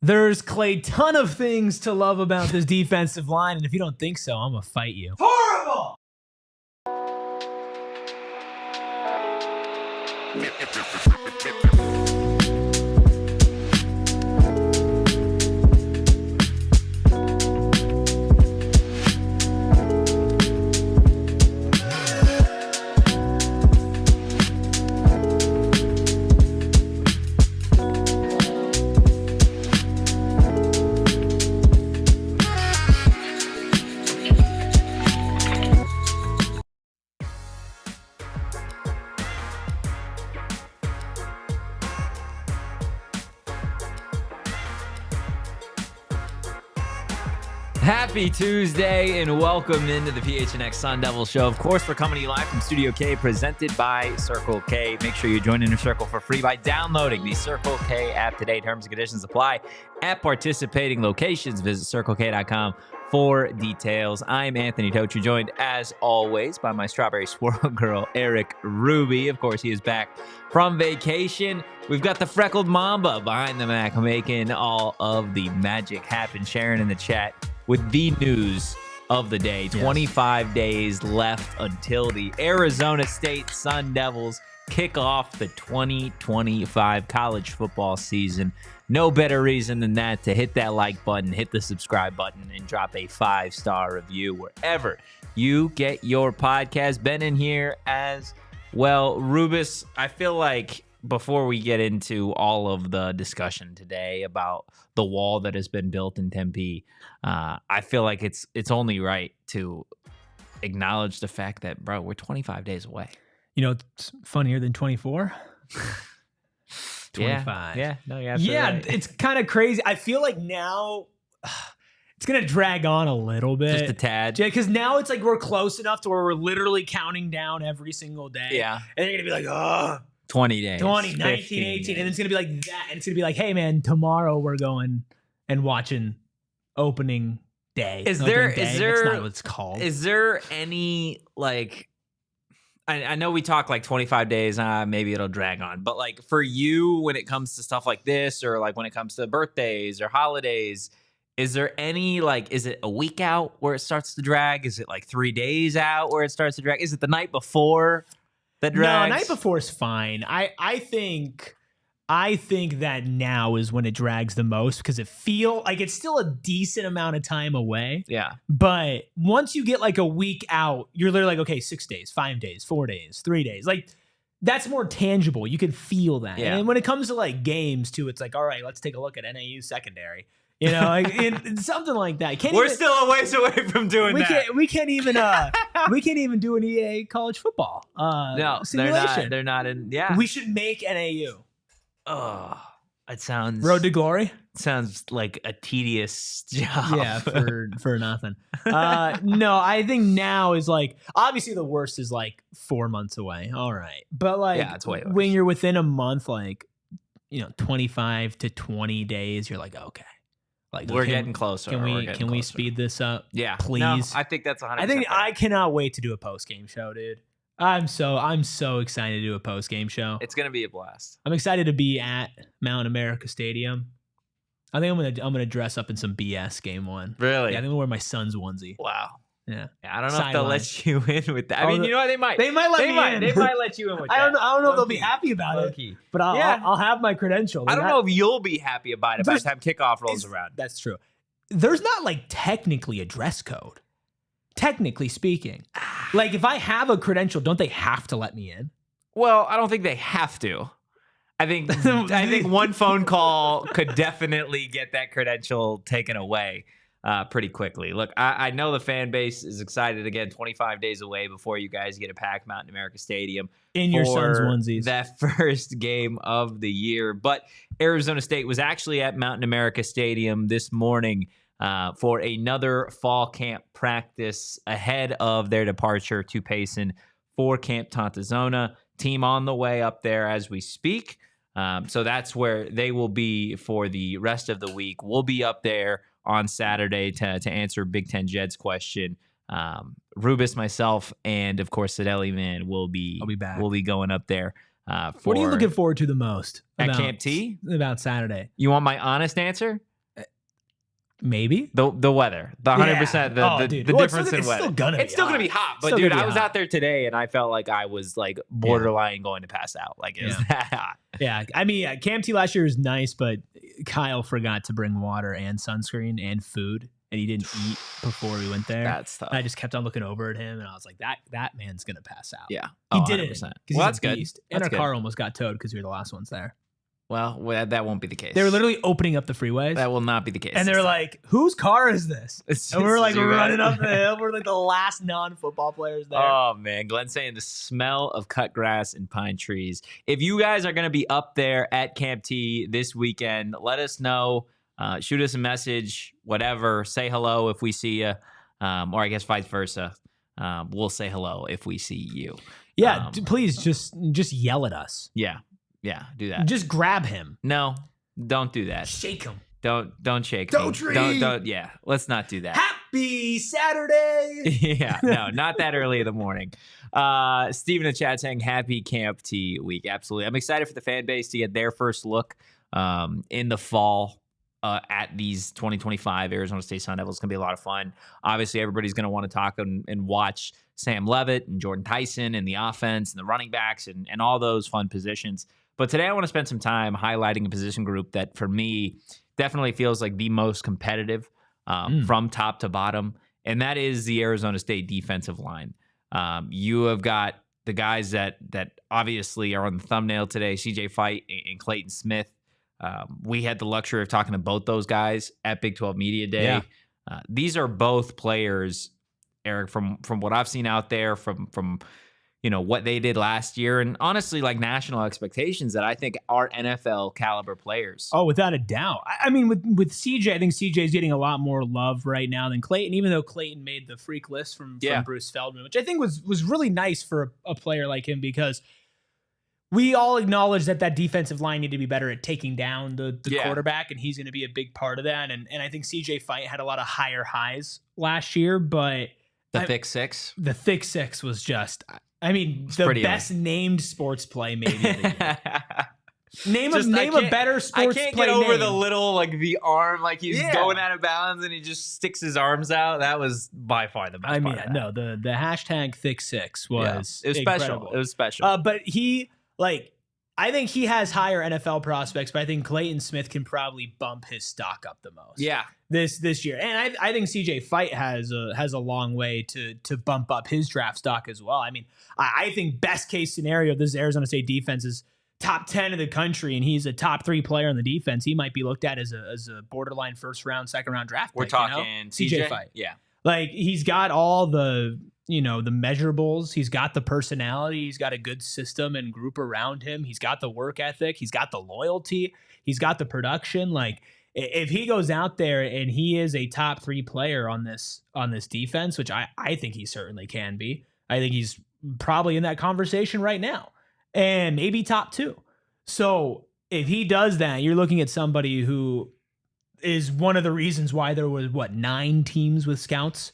There's Clay, ton of things to love about this defensive line, and if you don't think so, I'm gonna fight you. Horrible! Happy Tuesday and welcome into the PHNX Sun Devils show. Of course, we're coming to you live from Studio K, presented by Circle K. Make sure you join Inner Circle for free by downloading the Circle K app today. Terms and conditions apply at participating locations. Visit CircleK.com for details. I'm Anthony Totri, joined as always by my strawberry squirrel girl, Erik Ruby. Of course, he is back from vacation. We've got the freckled Mamba behind the Mac making all of the magic happen. Sharon in the chat with the news of the day. 25 days left until the Arizona State Sun Devils kick off the 2025 college football season. No better reason than that to hit that like button, hit the subscribe button, and drop a 5-star review wherever you get your podcast. Ben in here as well. Rubus, I feel like before we get into all of the discussion today about the wall that has been built in Tempe, I feel like it's only right to acknowledge the fact that, bro, we're 25 days away. You know, it's funnier than 24. 25. Yeah, no, yeah, right. It's kind of crazy. I feel like now it's gonna drag on a little bit, just a tad. Yeah, because now it's like we're close enough to where we're literally counting down every single day. Yeah, and they're gonna be like, oh. 20 days. 20, 19, 18. And it's going to be like that. And it's going to be like, hey, man, tomorrow we're going and watching opening day. Is there, That's not what it's called. Is there any, like, I know we talk like 25 days, maybe it'll drag on. But, like, for you, when it comes to stuff like this, or like when it comes to birthdays or holidays, is there any, like, is it a week out where it starts to drag? Is it like 3 days out where it starts to drag? Is it the night before? No, night before is fine. I think that now is when it drags the most because it feel like it's still a decent amount of time away. Yeah. But once you get like a week out, you're literally like, okay, 6 days, 5 days, 4 days, 3 days. Like that's more tangible. You can feel that. Yeah. And when it comes to like games too, it's like, all right, let's take a look at NAU secondary. You know, like, something like that. We're still a ways away from doing that. We can't even do an EA college football simulation. They're not in. Yeah, we should make NAU. Oh, it sounds Road to Glory. Sounds like a tedious job. Yeah, for nothing. No, I think now is like obviously the worst is like 4 months away. All right, but like it's way worse. When you're within a month, like 25 to 20 days, you're like okay. Like we're getting closer. Can we speed this up? Yeah, please. No, I think that's 100%. I think I cannot wait to do a post game show, dude. I'm so excited to do a post game show. It's gonna be a blast. I'm excited to be at Mount America Stadium. I think I'm gonna dress up in some BS game one. Really? Yeah, I think I'm gonna wear my son's onesie. Wow. Yeah. I don't know if they'll let you in with that. I mean, you know what? They might. They might let me in. They might let you in with that. I don't know if they'll be happy about it. But I'll have my credential. I don't know if you'll be happy about it by the time kickoff rolls around. That's true. There's not like technically a dress code. Technically speaking. Like if I have a credential, don't they have to let me in? Well, I don't think they have to. I think one phone call could definitely get that credential taken away pretty quickly. Look, I know the fan base is excited again. 25 days away before you guys get a packed Mountain America Stadium in your son's onesies. That first game of the year. But Arizona State was actually at Mountain America Stadium this morning for another fall camp practice ahead of their departure to Payson for Camp Tontozona. Team on the way up there as we speak. So that's where they will be for the rest of the week. We'll be up there on Saturday to answer Big Ten Jed's question. Rubus, myself, and of course, Sadelli Man will be back. We'll be going up there. What are you looking forward to the most at Camp T? About Saturday. You want my honest answer? Maybe the weather, the 100%, the difference in weather. It's still gonna be hot. But dude, I was out there today and I felt like I was like borderline going to pass out. Like it was that hot. Yeah, I mean, Camp T last year was nice, but Kyle forgot to bring water and sunscreen and food, and he didn't eat before we went there. That's tough. I just kept on looking over at him, and I was like, that man's gonna pass out. Yeah, he didn't. Well, that's good. And our car almost got towed because we were the last ones there. Well, that won't be the case. They were literally opening up the freeways. That will not be the case. And they're like, whose car is this? And we're like running up the hill. We're like the last non-football players there. Oh, man. Glenn's saying the smell of cut grass and pine trees. If you guys are going to be up there at Camp T this weekend, let us know. Shoot us a message, whatever. Say hello if we see you. Or I guess vice versa. We'll say hello if we see you. Yeah, please just yell at us. Yeah, do that. Just grab him. No, don't do that. Shake him. Don't shake Totri. me. Don't. Yeah, let's not do that. Happy Saturday. Yeah, no, not that early in the morning. Steven in the chat saying happy Camp T week. Absolutely. I'm excited for the fan base to get their first look in the fall at these 2025 Arizona State Sun Devils. It's going to be a lot of fun. Obviously, everybody's going to want to talk and watch Sam Levitt and Jordan Tyson and the offense and the running backs and all those fun positions. But today I want to spend some time highlighting a position group that, for me, definitely feels like the most competitive from top to bottom, and that is the Arizona State defensive line. You have got the guys that obviously are on the thumbnail today, CJ Fite and Clayton Smith. We had the luxury of talking to both those guys at Big 12 Media Day. Yeah. These are both players, Erik, from what I've seen out there, from what they did last year, and honestly, like national expectations that I think are NFL caliber players. Oh, without a doubt. I mean, with CJ, I think CJ is getting a lot more love right now than Clayton, even though Clayton made the freak list from Bruce Feldman, which I think was really nice for a player like him, because we all acknowledge that defensive line needed to be better at taking down the quarterback, and he's going to be a big part of that. And I think CJ Fite had a lot of higher highs last year, but the thick six was just, I mean, the best named sports play maybe of the year. Name a better sports play. I can't get over the little, like, the arm, like he's going out of bounds and he just sticks his arms out. That was by far the best part of that. No, the hashtag thick six was it was incredible. Special. It was special. But I think he has higher NFL prospects, but I think Clayton Smith can probably bump his stock up the most. Yeah. This year. And I think CJ Fite has a long way to bump up his draft stock as well. I mean, I think best case scenario, this Arizona State defense is top 10 in the country, and he's a top 3 player on the defense. He might be looked at as a borderline first round, second round draft pick. We're talking CJ Fite. Yeah. Like, he's got all the measurables. He's got the personality. He's got a good system and group around him. He's got the work ethic. He's got the loyalty. He's got the production. Like, if he goes out there and he is a top 3 player on this defense, which I think he certainly can be, I think he's probably in that conversation right now, and maybe top 2. So if he does that, you're looking at somebody who is one of the reasons why there was 9 teams with scouts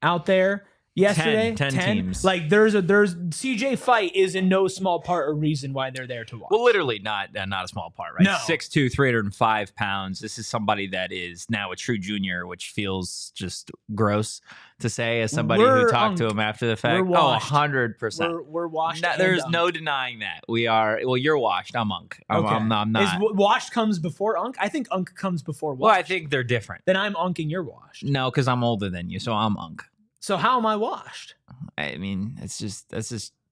out there yesterday. 10 teams. Like, there's CJ Fite is in no small part a reason why they're there to watch. Well, literally not a small part, right? No. 6'2", 305 pounds. This is somebody that is now a true junior, which feels just gross to say as somebody who talked to him after the fact. We're 100%. We're washed. There's no denying that. We are. Well, you're washed. I'm Unk. I'm not. Is washed comes before Unk? I think Unk comes before washed. Well, I think they're different. Then I'm Unk and you're washed. No, because I'm older than you, so I'm Unk. So how am I washed? I mean, that's just.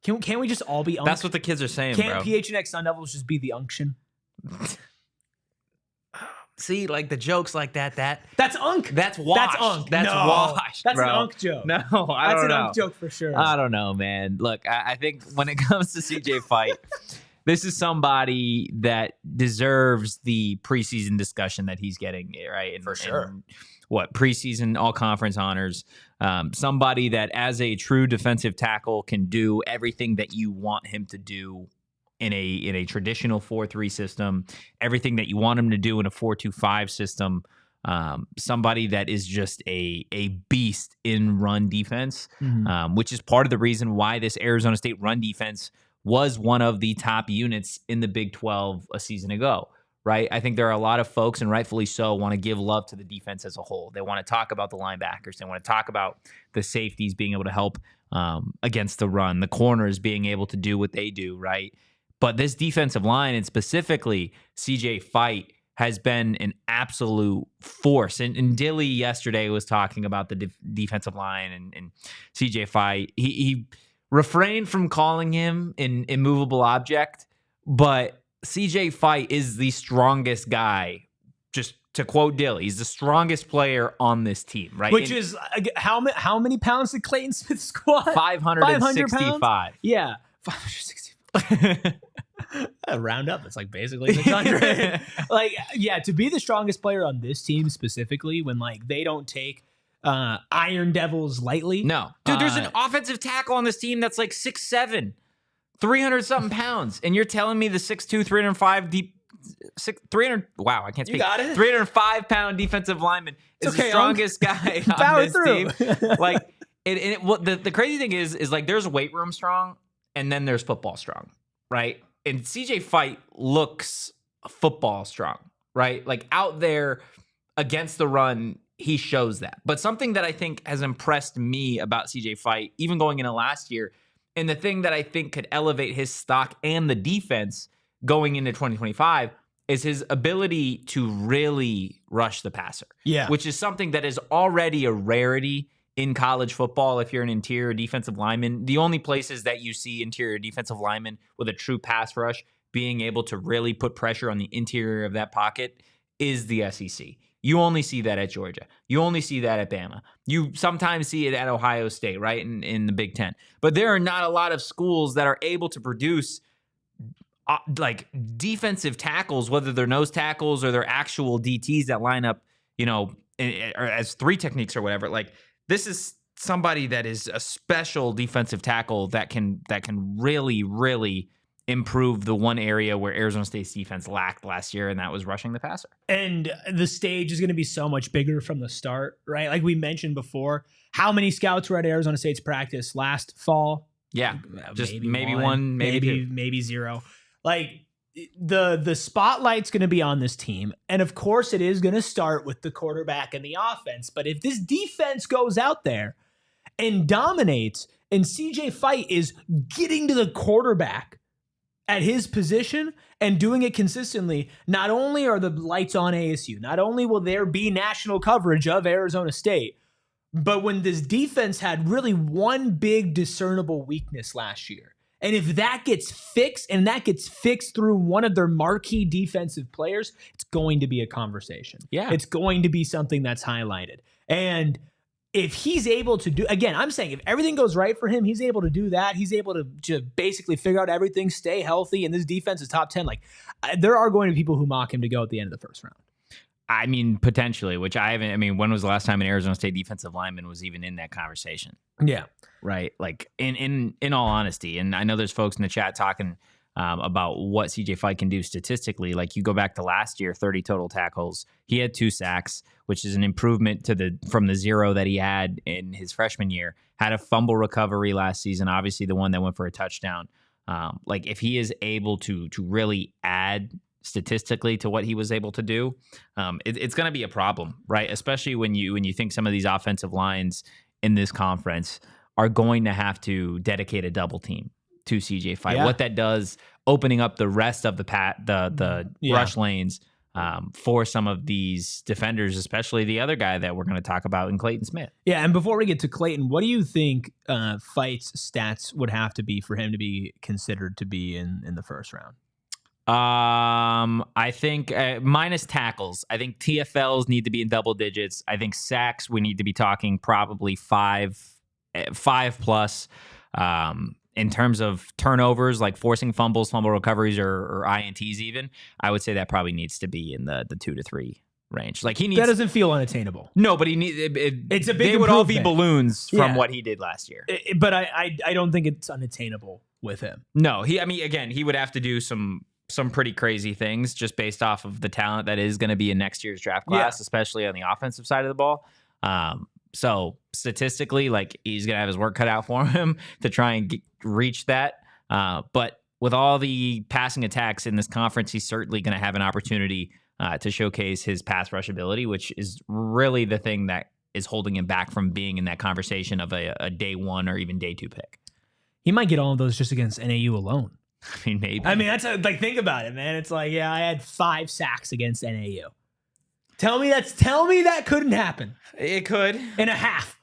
Can't we just all be Unk? That's what the kids are saying, bro. Can't PHNX Sun Devils just be the unction? See, like the jokes like that. That's Unk. That's washed. That's Unk. That's washed. That's bro. an Unk joke. No, I don't know. That's an Unk joke for sure. I don't know, man. Look, I think when it comes to CJ Fite, this is somebody that deserves the preseason discussion that he's getting, right? And, for sure. And preseason all-conference honors. Somebody that, as a true defensive tackle, can do everything that you want him to do in a traditional 4-3 system, everything that you want him to do in a 4-2-5 system. Somebody that is just a beast in run defense, which is part of the reason why this Arizona State run defense was one of the top units in the Big 12 a season ago, right? I think there are a lot of folks, and rightfully so, want to give love to the defense as a whole. They want to talk about the linebackers. They want to talk about the safeties being able to help against the run, the corners being able to do what they do, right? But this defensive line, and specifically CJ Fite, has been an absolute force. And Dilly yesterday was talking about the defensive line and CJ Fite. He refrained from calling him an immovable object, but CJ Fite is the strongest guy. Just to quote Dilly, he's the strongest player on this team, right? Which is how many pounds did Clayton Smith squat? 565. Yeah, 565. Round up, it's like basically 600. Like, yeah, to be the strongest player on this team specifically, when like they don't take Iron Devils lightly. No, dude, there's an offensive tackle on this team that's like 6'7", 300-something pounds, and you're telling me the 6'2", 305 deep. 300. Wow, I can't speak. You got it. 305-pound defensive lineman is the strongest guy on this team. Like, the crazy thing is like there's weight room strong, and then there's football strong, right? And CJ Fite looks football strong, right? Like out there against the run, he shows that. But something that I think has impressed me about CJ Fite, even going into last year, and the thing that I think could elevate his stock and the defense going into 2025 is his ability to really rush the passer. Yeah. Which is something that is already a rarity in college football. If you're an interior defensive lineman, the only places that you see interior defensive linemen with a true pass rush being able to really put pressure on the interior of that pocket is the SEC. You only see that at Georgia. You only see that at Bama. You sometimes see it at Ohio State, right, in the Big Ten. But there are not a lot of schools that are able to produce like defensive tackles, whether they're nose tackles or they're actual DTs that line up, as three techniques or whatever. Like, this is somebody that is a special defensive tackle that can really, really improve the one area where Arizona State's defense lacked last year, and that was rushing the passer. And the stage is going to be so much bigger from the start, right? Like we mentioned before, how many scouts were at Arizona State's practice last fall? Yeah, just maybe one, maybe zero. Like, the spotlight's going to be on this team. And of course it is going to start with the quarterback and the offense. But if this defense goes out there and dominates, and CJ Fite is getting to the quarterback at his position and doing it consistently, not only are the lights on ASU, not only will there be national coverage of Arizona State, but when this defense had really one big discernible weakness last year, and if that gets fixed, and that gets fixed through one of their marquee defensive players, it's going to be a conversation. Yeah. It's going to be something that's highlighted. And if he's able to do, again, I'm saying if everything goes right for him, he's able to do that. He's able to basically figure out everything, stay healthy, and this defense is top 10. Like, there are going to be people who mock him to go at the end of the first round. I mean, potentially, which I haven't. I mean, when was the last time an Arizona State defensive lineman was even in that conversation? Yeah. Right. Like, in all honesty, and I know there's folks in the chat talking about what CJ Fite can do statistically. Like, you go back to last year, 30 total tackles. He had 2 sacks, which is an improvement from the 0 that he had in his freshman year. Had a fumble recovery last season, obviously the one that went for a touchdown. Like, if he is able to really add statistically to what he was able to do, it's going to be a problem, right? Especially when you think some of these offensive lines in this conference are going to have to dedicate a double team to CJ Fite. Yeah. What that does, opening up the rest of the rush lanes for some of these defenders, especially the other guy that we're going to talk about in Clayton Smith. Yeah, and before we get to Clayton, what do you think Fite's stats would have to be for him to be considered to be in the first round? I think minus tackles. I think TFLs need to be in double digits. I think sacks, we need to be talking probably 5 plus. In terms of turnovers, like forcing fumbles, fumble recoveries, or INTs, even, I would say that probably needs to be in the 2 to 3 range. Like, he needs. That doesn't feel unattainable. No, but he needs. It's a big. They would all be balloons from what he did last year. But I don't think it's unattainable with him. No, I mean, again, he would have to do some pretty crazy things just based off of the talent that is going to be in next year's draft class, especially on the offensive side of the ball. So statistically, like, he's going to have his work cut out for him to try and reach that. But with all the passing attacks in this conference, he's certainly going to have an opportunity to showcase his pass rush ability, which is really the thing that is holding him back from being in that conversation of a day 1 or even day 2 pick. He might get all of those just against NAU alone. I mean, maybe. I mean, that's like, think about it, man. It's like, yeah, I had 5 sacks against NAU. Tell me that couldn't happen. It could. In a half.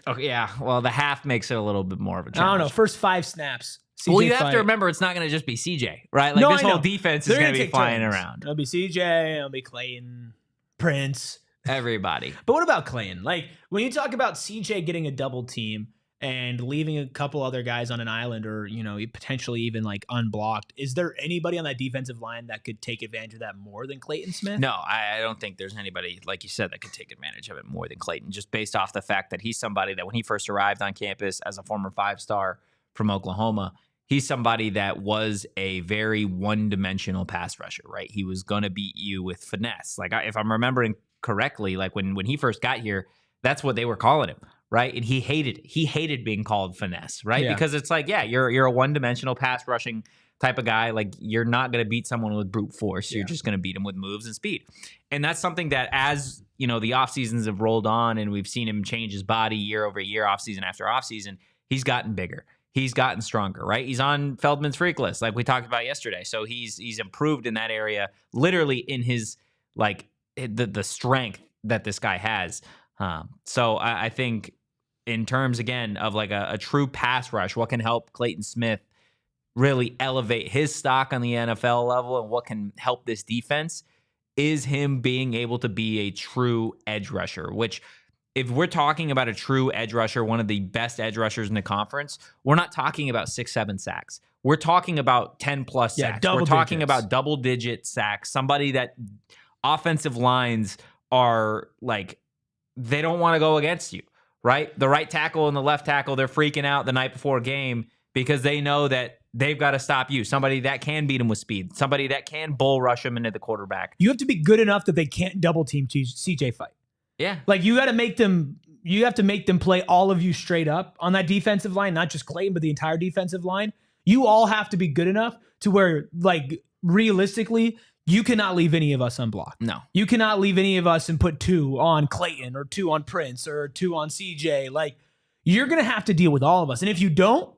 Oh, yeah. Well, the half makes it a little bit more of a challenge. I don't know. First 5 snaps. Well, you have to remember it's not going to just be CJ, right? Like, this whole defense is going to be flying around. It'll be CJ, it'll be Clayton, Prince. Everybody. But what about Clayton? Like, when you talk about CJ getting a double team and leaving a couple other guys on an island or, you know, potentially even like unblocked, is there anybody on that defensive line that could take advantage of that more than Clayton Smith? No, I don't think there's anybody, like you said, that could take advantage of it more than Clayton, just based off the fact that he's somebody that when he first arrived on campus as a former 5-star from Oklahoma, he's somebody that was a very one-dimensional pass rusher, right? He was going to beat you with finesse. Like, if I'm remembering correctly, like when he first got here, that's what they were calling him, right? And he hated being called finesse, right? Yeah. Because it's like, yeah, you're a one-dimensional pass rushing type of guy. Like, you're not going to beat someone with brute force. You're just going to beat him with moves and speed. And that's something that, as you know, the off seasons have rolled on and we've seen him change his body year over year, off season after off season, he's gotten bigger. He's gotten stronger, right? He's on Feldman's freak list, like we talked about yesterday. So he's improved in that area, literally in his, like, the strength that this guy has. So I think in terms, again, of like a true pass rush, what can help Clayton Smith really elevate his stock on the NFL level and what can help this defense is him being able to be a true edge rusher, which, if we're talking about a true edge rusher, one of the best edge rushers in the conference, we're not talking about 6-7 sacks. We're talking about 10+ sacks. We're talking about double-digit sacks. Somebody that offensive lines are like, they don't want to go against you, right? The right tackle and the left tackle, they're freaking out the night before a game because they know that they've got to stop you. Somebody that can beat him with speed. Somebody that can bull rush him into the quarterback. You have to be good enough that they can't double team CJ Fite. Yeah. Like, you have to make them play all of you straight up on that defensive line, not just Clayton, but the entire defensive line. You all have to be good enough to where, like, realistically, you cannot leave any of us unblocked. No. You cannot leave any of us and put 2 on Clayton or 2 on Prince or 2 on CJ. Like, you're going to have to deal with all of us. And if you don't,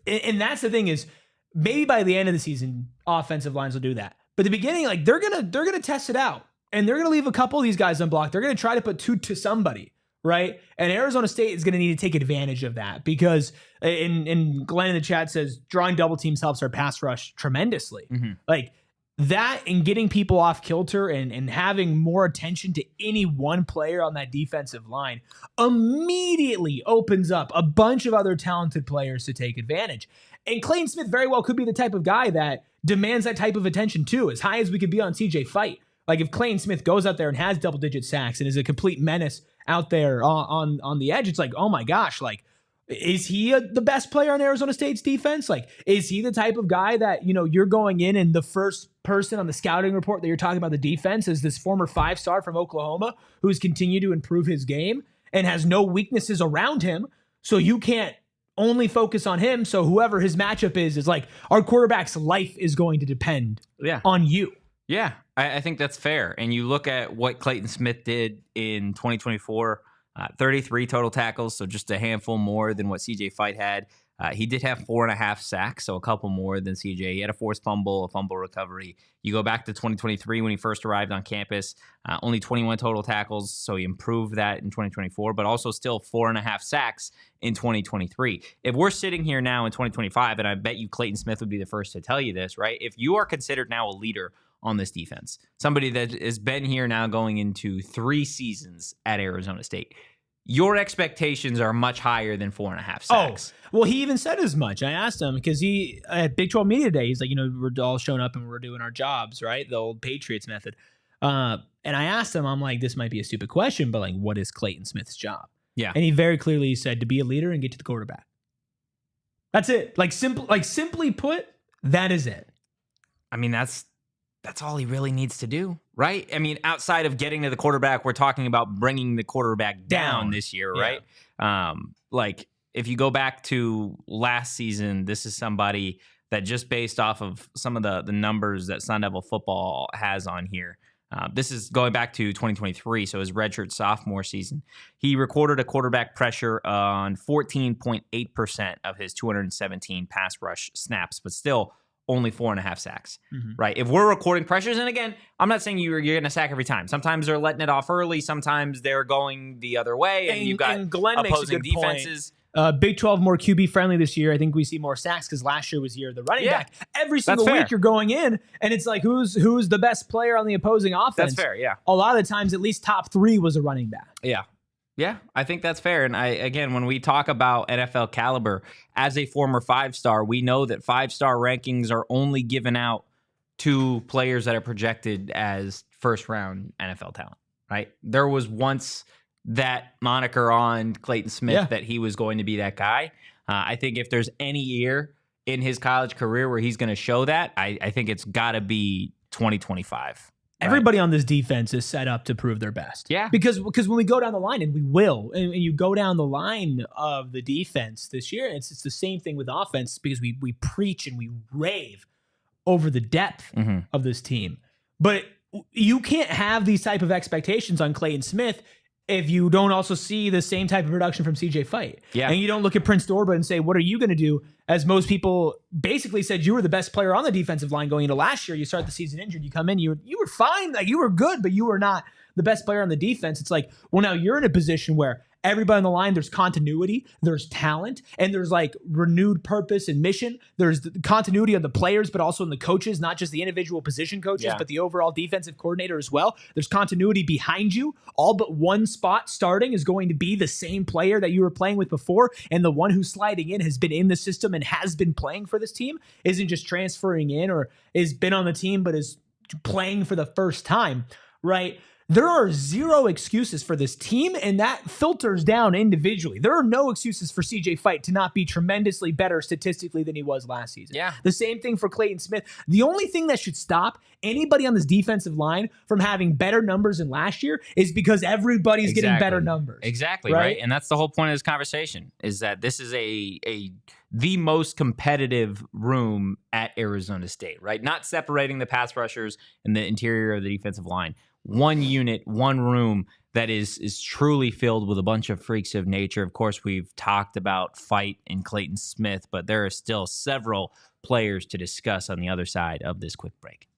and that's the thing is, maybe by the end of the season, offensive lines will do that. But at the beginning, like, they're gonna test it out. And they're going to leave a couple of these guys unblocked. They're going to try to put 2 to somebody, right? And Arizona State is going to need to take advantage of that because, and Glenn in the chat says, drawing double teams helps our pass rush tremendously. Mm-hmm. Like, that and getting people off kilter and having more attention to any one player on that defensive line immediately opens up a bunch of other talented players to take advantage. And Clayton Smith very well could be the type of guy that demands that type of attention too, as high as we could be on CJ Fite. Like, if Clayton Smith goes out there and has double-digit sacks and is a complete menace out there on the edge, it's like, oh my gosh, like, is he the best player on Arizona State's defense? Like, is he the type of guy that, you know, you're going in and the first person on the scouting report that you're talking about the defense is this former 5-star from Oklahoma who's continued to improve his game and has no weaknesses around him, so you can't only focus on him, so whoever his matchup is like, our quarterback's life is going to depend on you. Yeah, I think that's fair. And you look at what Clayton Smith did in 2024, 33 total tackles, so just a handful more than what CJ Fite had. He did have 4.5 sacks, so a couple more than CJ. He had a forced fumble, a fumble recovery. You go back to 2023 when he first arrived on campus, only 21 total tackles, so he improved that in 2024, but also still 4.5 sacks in 2023. If we're sitting here now in 2025, and I bet you Clayton Smith would be the first to tell you this, right? If you are considered now a leader on this defense, somebody that has been here now going into 3 seasons at Arizona State, your expectations are much higher than 4.5 sacks. Oh, well, he even said as much. I asked him because he at Big 12 Media Day, he's like, you know, we're all showing up and we're doing our jobs, right? The old Patriots method. And I asked him, I'm like, this might be a stupid question, but like, what is Clayton Smith's job? Yeah. And he very clearly said to be a leader and get to the quarterback. That's it. Simply put, that is it. I mean, that's all he really needs to do, right? I mean, outside of getting to the quarterback, we're talking about bringing the quarterback down this year, right? Like, if you go back to last season, this is somebody that just based off of some of the numbers that Sun Devil football has on here, this is going back to 2023, so his redshirt sophomore season. He recorded a quarterback pressure on 14.8% of his 217 pass rush snaps, but still only 4.5 sacks, right? If we're recording pressures, and again, I'm not saying you're going to sack every time. Sometimes they're letting it off early. Sometimes they're going the other way, and you've got opposing defenses. Big 12 more QB friendly this year. I think we see more sacks because last year was year of the running back. Every single week you're going in, and it's like who's the best player on the opposing offense. That's fair, yeah. A lot of the times, at least top 3 was a running back. Yeah, I think that's fair. And again, when we talk about NFL caliber, as a former 5-star, we know that 5-star rankings are only given out to players that are projected as first-round NFL talent, right? There was once that moniker on Clayton Smith that he was going to be that guy. I think if there's any year in his college career where he's going to show that, I think it's got to be 2025. Everybody on this defense is set up to prove their best. Yeah. Because when we go down the line, and we will, and you go down the line of the defense this year, it's the same thing with offense because we preach and we rave over the depth of this team. But you can't have these type of expectations on Clayton Smith if you don't also see the same type of production from CJ Fite. Yeah. And you don't look at Prince Dorba and say, what are you going to do? As most people basically said, you were the best player on the defensive line going into last year. You start the season injured. You come in, you were fine. Like, you were good, but you were not the best player on the defense. It's like, well, now you're in a position where everybody on the line, there's continuity, there's talent, and there's like renewed purpose and mission. There's the continuity of the players, but also in the coaches, not just the individual position coaches, but the overall defensive coordinator as well. There's continuity behind you. All but one spot starting is going to be the same player that you were playing with before, and the one who's sliding in has been in the system and has been playing for this team, isn't just transferring in or has been on the team but is playing for the first time, right? There are zero excuses for this team, and that filters down individually. There are no excuses for CJ Fite to not be tremendously better statistically than he was last season. Yeah. The same thing for Clayton Smith. The only thing that should stop anybody on this defensive line from having better numbers than last year is because everybody's getting better numbers. Exactly, right? And that's the whole point of this conversation, is that this is the most competitive room at Arizona State, right? Not separating the pass rushers and the interior of the defensive line. One unit, one room that is truly filled with a bunch of freaks of nature. Of course, we've talked about Fite and Clayton Smith, but there are still several players to discuss on the other side of this quick break.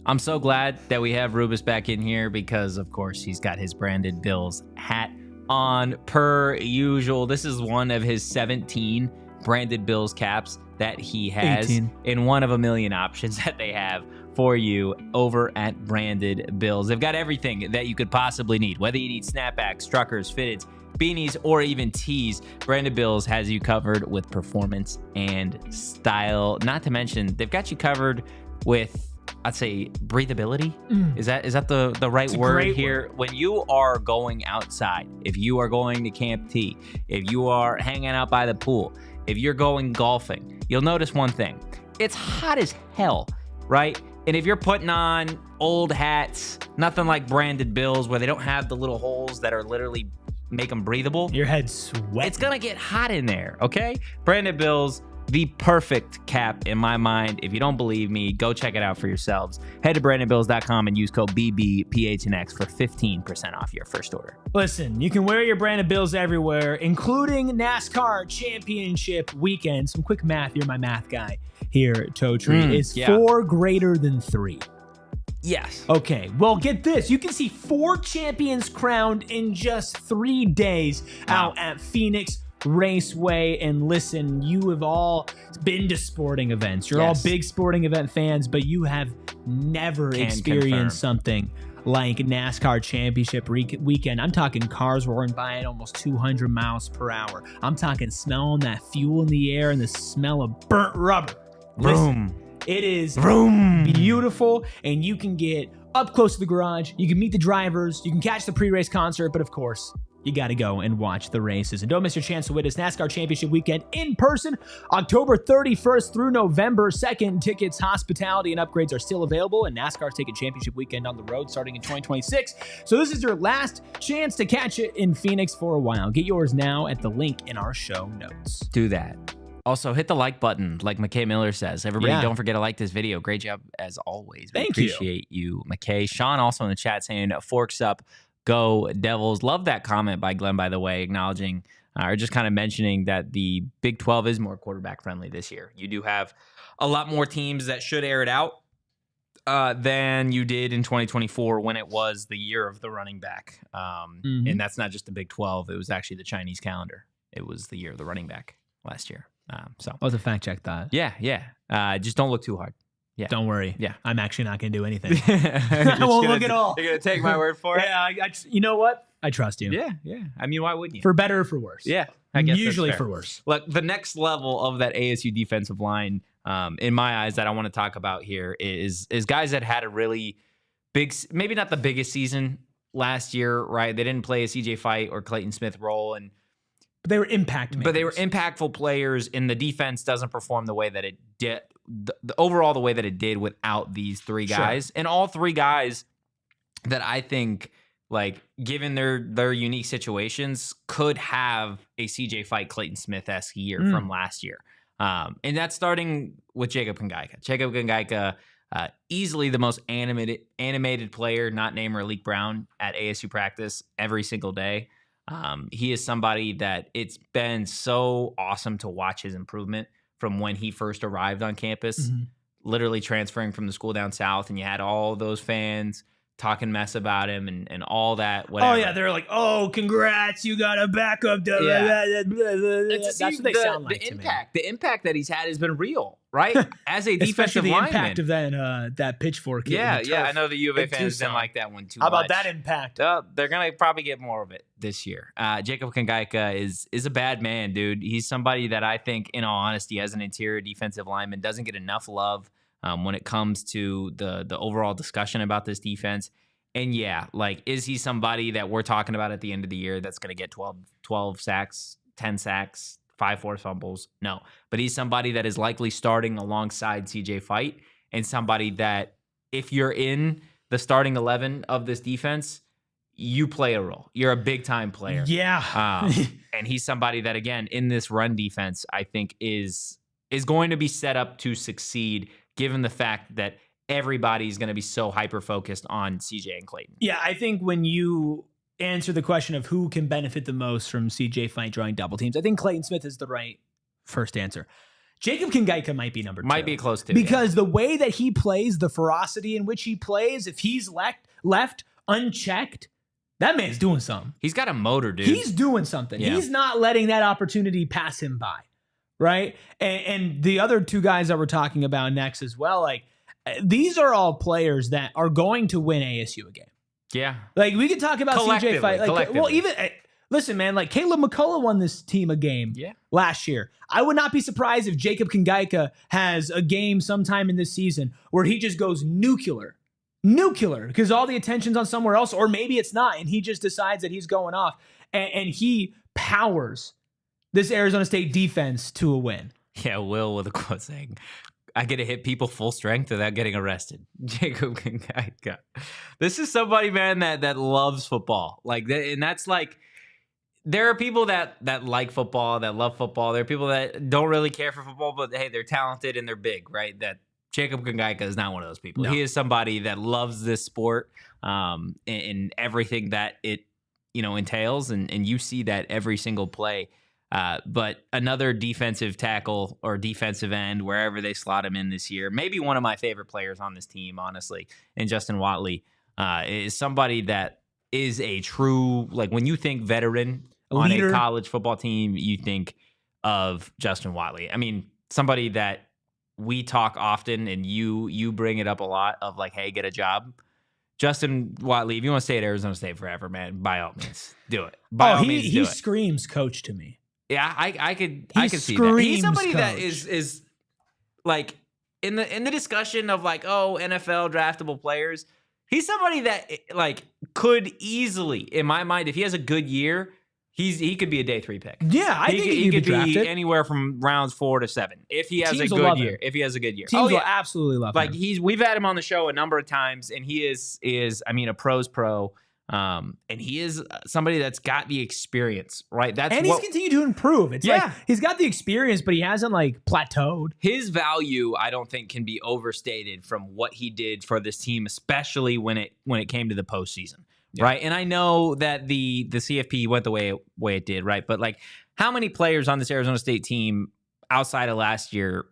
I'm so glad that we have Rubus back in here because, of course, he's got his branded Bills hat on per usual. This is one of his 17 branded Bills caps that he has 18. in one of a million options that they have for you over at Branded Bills. They've got everything that you could possibly need, whether you need snapbacks, truckers, fitteds, beanies, or even tees. Branded Bills has you covered with performance and style. Not to mention, they've got you covered with, I'd say, breathability. Is that the right word here? Word. When you are going outside, if you are going to Camp T, if you are hanging out by the pool, if you're going golfing, you'll notice one thing. It's hot as hell, right? And if you're putting on old hats, nothing like Branded Bills where they don't have the little holes that are literally make them breathable. Your head's sweating. It's going to get hot in there, okay? Branded Bills, the perfect cap in my mind. If you don't believe me, go check it out for yourselves. Head to brandedbills.com and use code BBPHNX for 15% off your first order. Listen, you can wear your Branded Bills everywhere, including NASCAR Championship weekend. Some quick math. You're my math guy here, Totri. Is 4 greater than 3? Yes. Okay, well, get this. You can see 4 champions crowned in just 3 days out at Phoenix Raceway. And listen, you have all been to sporting events. You're all big sporting event fans, but you have never experienced something like NASCAR Championship weekend. I'm talking cars roaring by at almost 200 miles per hour. I'm talking smelling that fuel in the air and the smell of burnt rubber. Listen, it is beautiful, and you can get up close to the garage. You can meet the drivers. You can catch the pre-race concert, but of course, you got to go and watch the races. And don't miss your chance to witness NASCAR Championship Weekend in person, October 31st through November 2nd. Tickets, hospitality, and upgrades are still available, and NASCAR's taking Championship Weekend on the road starting in 2026. So this is your last chance to catch it in Phoenix for a while. Get yours now at the link in our show notes. Do that. Also, hit the like button, like McKay Miller says. Everybody, Yeah. don't forget to like this video. Great job, as always. We Thank you. appreciate you, McKay. Sean also in the chat saying, forks up, go Devils. Love that comment by Glenn, by the way, acknowledging or just kind of mentioning that the Big 12 is more quarterback friendly this year. You do have a lot more teams that should air it out than you did in 2024 when it was the year of the running back. And that's not just the Big 12. It was actually the Chinese calendar. It was the year of the running back last year. So I'll have to fact check that. Yeah. Just don't look too hard. Yeah. Don't worry. Yeah. I'm actually not going to do anything. I won't look at all. You're going to take my word for it? Yeah. You know what? I trust you. Yeah. I mean, why wouldn't you? For better or for worse. Yeah. I guess usually that's fair. for worse. Look, the next level of that ASU defensive line, in my eyes, that I want to talk about here is guys that had a really big, maybe not the biggest season last year, right? They didn't play a CJ Fite or Clayton Smith role, But they were impact makers. But they were impactful players, and the defense doesn't perform the way that it did, overall the way that it did without these three guys. Sure. And all three guys that I think, like, given their unique situations, could have a CJ Fite, Clayton Smith-esque year from last year. And that's starting with Jacob Kongaika. Jacob Kongaika, easily the most animated player, not named Malik Brown, at ASU practice every single day. He is somebody that it's been so awesome to watch his improvement from when he first arrived on campus, literally transferring from the school down south, and you had all those fans talking mess about him and all that. Whatever. Oh yeah, they're like, "Oh, congrats, you got a backup." Yeah. That's what they sound like to me. The impact that he's had has been real, right? As a defensive Especially the lineman. impact of that pitchfork. Yeah. I know the U of A fans didn't like that one too much. How about that impact? They're gonna probably get more of it this year. Jacob Kongaika is a bad man, dude. He's somebody that I think, in all honesty, as an interior defensive lineman, doesn't get enough love when it comes to the overall discussion about this defense. And yeah, like, is he somebody that we're talking about at the end of the year that's going to get 12 sacks, 10 sacks, 5 forced fumbles? No. But he's somebody that is likely starting alongside CJ Fite, and somebody that, if you're in the starting 11 of this defense, you play a role. You're a big-time player. Yeah. And he's somebody that, again, in this run defense, I think is going to be set up to succeed, given the fact that everybody's going to be so hyper-focused on CJ and Clayton. Yeah, I think when you answer the question of who can benefit the most from CJ Fite drawing double teams, I think Clayton Smith is the right first answer. Jacob Kongaika might be number 2. Might be close to. Because the way that he plays, the ferocity in which he plays, if he's left unchecked, that man's doing something. He's got a motor, dude. He's doing something. Yeah. He's not letting that opportunity pass him by, right? And the other two guys that we're talking about next as well, like, these are all players that are going to win ASU a game. Yeah. Like, we could talk about CJ Fite. Like, well, even, listen, man, like, Caleb McCullough won this team a game last year. I would not be surprised if Jacob Kongaika has a game sometime in this season where he just goes nuclear, because all the attention's on somewhere else, or maybe it's not, and he just decides that he's going off, and he powers this Arizona State defense to a win. Yeah, Will with a quote saying, I get to hit people full strength without getting arrested. Jacob Kongaika. This is somebody, man, that loves football. Like, and that's like, there are people that like football, that love football. There are people that don't really care for football, but hey, they're talented and they're big, right? That Jacob Kongaika is not one of those people. No. He is somebody that loves this sport and everything that it entails, and you see that every single play. But another defensive tackle or defensive end, wherever they slot him in this year, maybe one of my favorite players on this team, honestly, and Justin Watley, is somebody that is a true, like, when you think veteran on a college football team, you think of Justin Watley. I mean, somebody that we talk often, and you bring it up a lot, of like, hey, get a job. Justin Watley, if you want to stay at Arizona State forever, man, by all means, do it. By all means, do it. He screams coach to me. Yeah, I could see that. He's somebody that is like, in the discussion of, like, oh, NFL draftable players, he's somebody that, like, could easily, in my mind, if he has a good year, he could be a day 3 pick. Yeah, I think he could be anywhere from rounds 4 to 7 if he has a good year. If he has a good year, teams will absolutely love him. Like, we've had him on the show a number of times, and he is I mean, a pro's pro. And he is somebody that's got the experience, right? He's continued to improve. It's like he's got the experience, but he hasn't like plateaued. His value, I don't think, can be overstated from what he did for this team, especially when it came to the postseason, right? And I know that the CFP went the way it did, right? But like, how many players on this Arizona State team outside of last year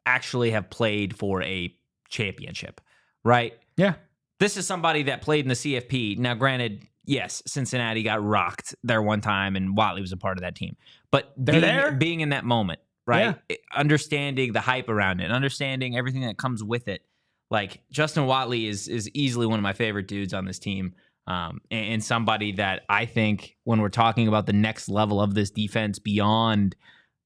actually have played for a championship, right? Yeah. This is somebody that played in the CFP. Now, granted, yes, Cincinnati got rocked there one time, and Watley was a part of that team. But being in that moment, right? Yeah. Understanding the hype around it, understanding everything that comes with it. Like, Justin Watley is easily one of my favorite dudes on this team, and somebody that I think when we're talking about the next level of this defense beyond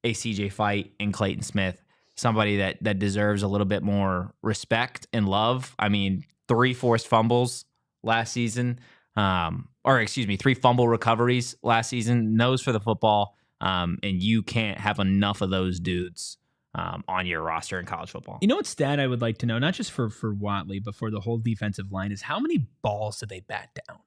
a CJ Fite and Clayton Smith, somebody that deserves a little bit more respect and love. I mean, 3 forced fumbles last season, 3 fumble recoveries last season, nose for the football, and you can't have enough of those dudes on your roster in college football. You know what stat I would like to know, not just for Watley, but for the whole defensive line, is how many balls did they bat down?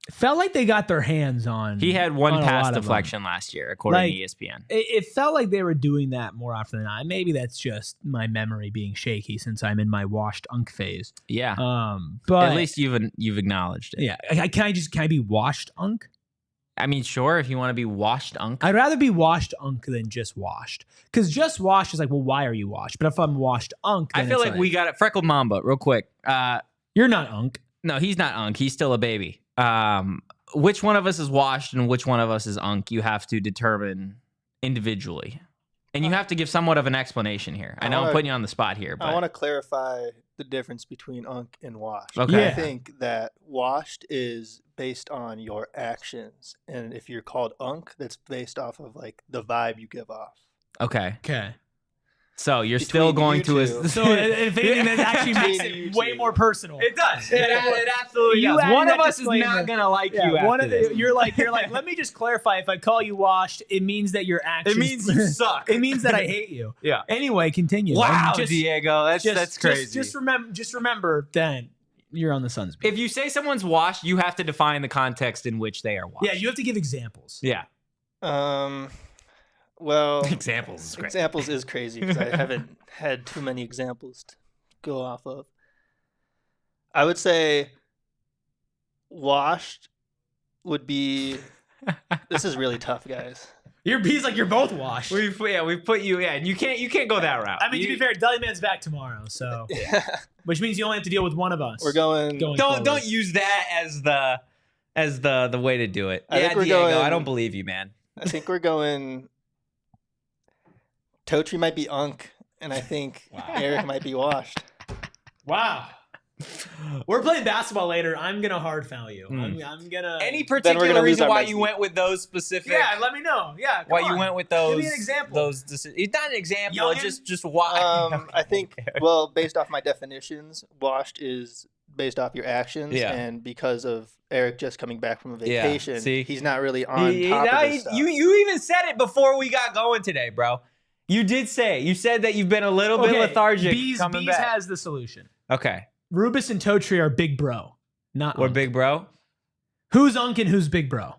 It felt like they got their hands on. He had one pass deflection last year, according to ESPN. It felt like they were doing that more often than not. Maybe that's just my memory being shaky since I'm in my washed unk phase. Yeah. But at least you've acknowledged it. Yeah. Can I be washed unk? I mean, sure, if you want to be washed unk. I'd rather be washed unk than just washed. Because just washed is like, well, why are you washed? But if I'm washed unk, then I feel like we got it. Freckled Mamba, real quick. You're not unk. No, he's not unk. He's still a baby. Which one of us is washed and which one of us is unk, you have to determine individually. And you have to give somewhat of an explanation here. I know I'm putting you on the spot here, but I want to clarify the difference between unk and washed. Okay. Yeah. I think that washed is based on your actions. And if you're called unk, that's based off of like the vibe you give off. Okay. Okay. So you're still going to... So if anything, that actually makes it way more personal. It does. It absolutely does. One of us is not going to like you after this. You're like, let me just clarify. If I call you washed, it means that your actions... It means you suck. It means that I hate you. Yeah. Anyway, continue. Wow, Diego. That's crazy. Just remember then you're on the Suns. If you say someone's washed, you have to define the context in which they are washed. Yeah, you have to give examples. Yeah. Well, examples is crazy because I haven't had too many examples to go off of. I would say washed would be. This is really tough, guys. He's like you're both washed. We put you. Yeah, and you can't go that route. I mean, to be fair, Deliman's back tomorrow, so which means you only have to deal with one of us. We're going. Don't use that as the way to do it. Diego, I don't believe you, man. I think we're going. Totri might be unk, and I think Erik might be washed. Wow. We're playing basketball later. I'm going to hard foul you. I'm going to... Any particular reason why you went with those specific... Yeah, let me know. Yeah, why you went with those... Give me an example. It's not an example. It's just why. I think, well, based off my definitions, washed is based off your actions. Yeah. And because of Erik just coming back from a vacation, he's not really on top of this stuff. You even said it before we got going today, bro. You did say it. You said that you've been a little bit lethargic. Bees has the solution. Okay. Rubus and Totri are big bro, not Or unk. big bro? Who's unk and who's big bro?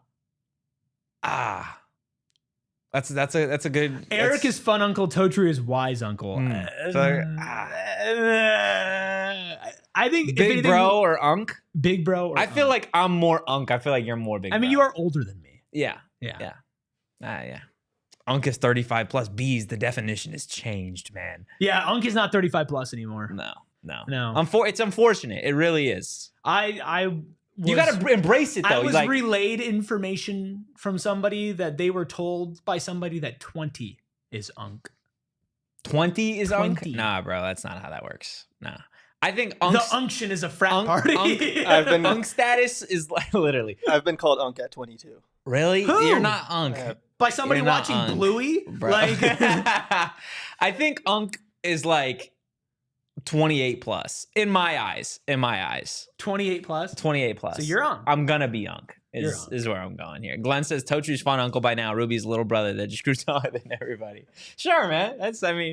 That's a good... Erik is fun uncle. Totri is wise uncle. I think big bro or unk? Big bro or I feel like I'm more unk. I feel like you're more big bro. I mean, you are older than me. Yeah. Unk is 35 plus. Bees, the definition has changed, man. Yeah, unk is not 35 plus anymore. No. It's unfortunate. It really is. You got to embrace it, though. I was relayed information from somebody that they were told by somebody that 20 is unk. 20 is unk? Nah, bro, that's not how that works. Nah. I think the unction is a frat party. Unk status is like literally. I've been called unk at 22. Really? Who? You're not unk. By somebody watching Bluey? Bro. Like, I think unk is like 28 plus in my eyes. 28 plus. 28 plus. So you're on. I'm gonna be Unk. Is where I'm going here. Glenn says Totri's fun uncle by now. Ruby's little brother that just grew taller than everybody. Sure, man.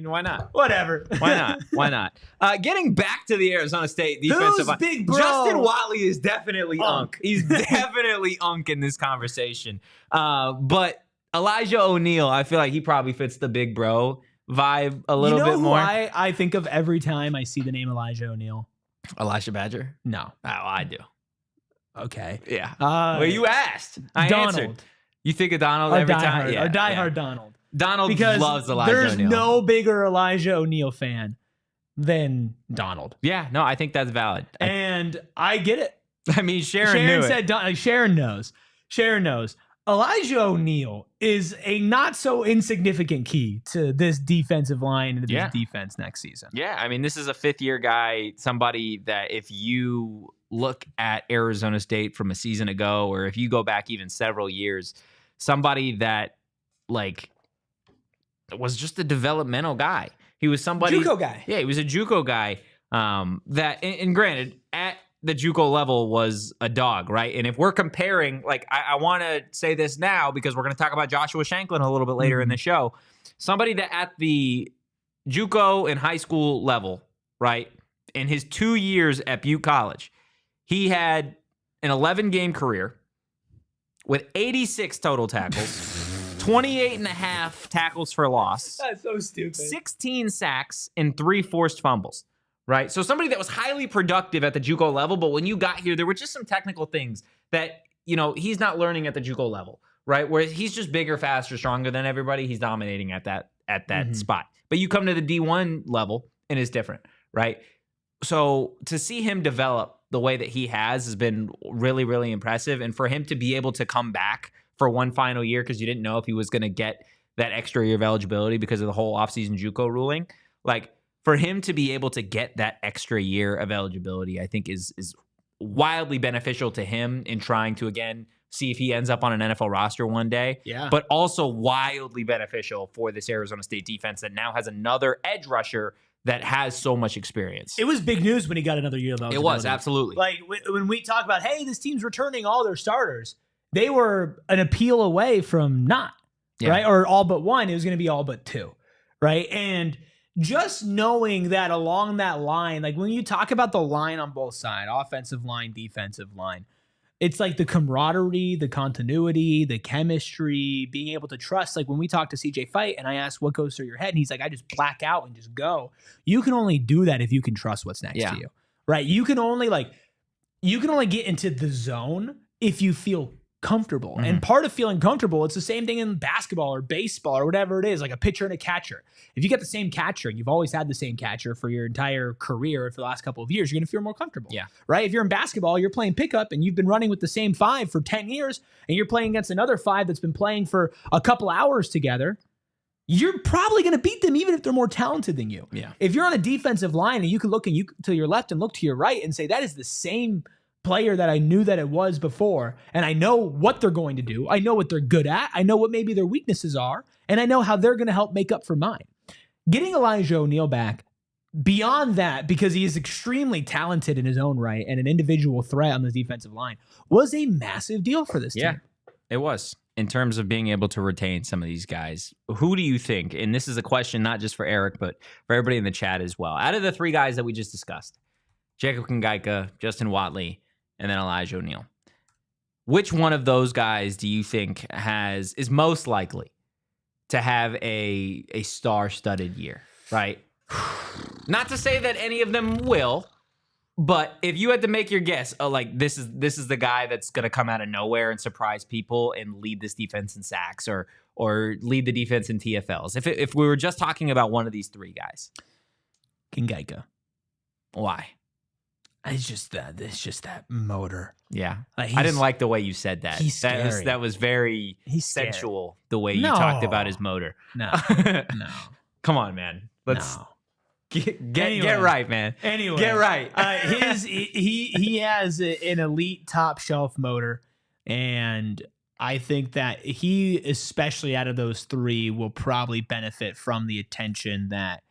Why not? Whatever. Why not? Getting back to the Arizona State defensive line. Big bro? Justin Watley is definitely Unk. He's definitely Unk in this conversation. But Elijah O'Neal, I feel like he probably fits the big bro vibe a little bit more. Who I think of every time I see the name Elijah O'Neal? Elijah Badger? No. Oh, I do. Okay. Yeah. Well, you asked. I Donald. Answered. You think of Donald every time? Yeah, diehard Donald. Donald because loves Elijah O'Neal. There's no bigger Elijah O'Neal fan than Donald. Yeah, no, I think that's valid. And I get it. I mean, Sharon said Sharon knows. Sharon knows. Elijah O'Neal is a not so insignificant key to this defensive line and this defense next season. Yeah, I mean, this is a fifth-year guy, somebody that if you look at Arizona State from a season ago, or if you go back even several years, somebody that like was just a developmental guy. He was somebody JUCO guy. Yeah, he was a JUCO guy. That and granted, at the JUCO level was a dog, right? And if we're comparing, like I want to say this now because we're going to talk about Joshua Shanklin a little bit later in the show. Somebody that at the JUCO and high school level, right, in his 2 years at Butte College, he had an 11-game career with 86 total tackles, 28 and a half tackles for loss. That's so stupid. 16 sacks and 3 forced fumbles, right? So somebody that was highly productive at the JUCO level, but when you got here, there were just some technical things that, you know, he's not learning at the JUCO level, right? Where he's just bigger, faster, stronger than everybody. He's dominating at that spot. But you come to the D1 level and it's different, right? So to see him develop the way that he has been really, really impressive. And for him to be able to come back for one final year, because you didn't know if he was going to get that extra year of eligibility because of the whole offseason JUCO ruling, like for him to be able to get that extra year of eligibility, I think is wildly beneficial to him in trying to, again, see if he ends up on an NFL roster one day. Yeah. But also wildly beneficial for this Arizona State defense that now has another edge rusher that has so much experience. It was big news when he got another year of eligibility. It was, absolutely. Like when we talk about, hey, this team's returning all their starters, they were an appeal away from not, right? Or all but one. It was going to be all but two, right? And just knowing that along that line, like when you talk about the line on both sides, offensive line, defensive line, it's like the camaraderie, the continuity, the chemistry, being able to trust. Like when we talk to CJ Fite and I ask what goes through your head, and he's like, I just black out and just go. You can only do that if you can trust what's next to you, right? You can only get into the zone if you feel comfortable. And part of feeling comfortable, it's the same thing in basketball or baseball or whatever it is, like a pitcher and a catcher. If you get the same catcher and you've always had the same catcher for your entire career for the last couple of years, you're going to feel more comfortable. Yeah. Right? If you're in basketball, you're playing pickup and you've been running with the same 5 for 10 years and you're playing against another 5 that's been playing for a couple hours together, you're probably going to beat them even if they're more talented than you. Yeah. If you're on a defensive line and you can look to your left and look to your right and say, that is the same player that I knew that it was before, and I know what they're going to do. I know what they're good at. I know what maybe their weaknesses are, and I know how they're going to help make up for mine. Getting Elijah O'Neal back, beyond that, because he is extremely talented in his own right and an individual threat on the defensive line, was a massive deal for this team. Yeah, it was. In terms of being able to retain some of these guys, who do you think, and this is a question not just for Erik, but for everybody in the chat as well, out of the 3 guys that we just discussed, Jacob Kongaika, Justin Watley, and then Elijah O'Neal, which one of those guys do you think is most likely to have a star-studded year, right? Not to say that any of them will, but if you had to make your guess, like this is the guy that's going to come out of nowhere and surprise people and lead this defense in sacks or lead the defense in TFLs. If we were just talking about one of these 3 guys. Kongaika. Why? It's just that motor. Yeah. I didn't like the way you said that. That was very sensual, the way you talked about his motor. No. Come on, man. Let's get right, man. Anyway. Get right. He has an elite top shelf motor, and I think that he, especially out of those 3, will probably benefit from the attention that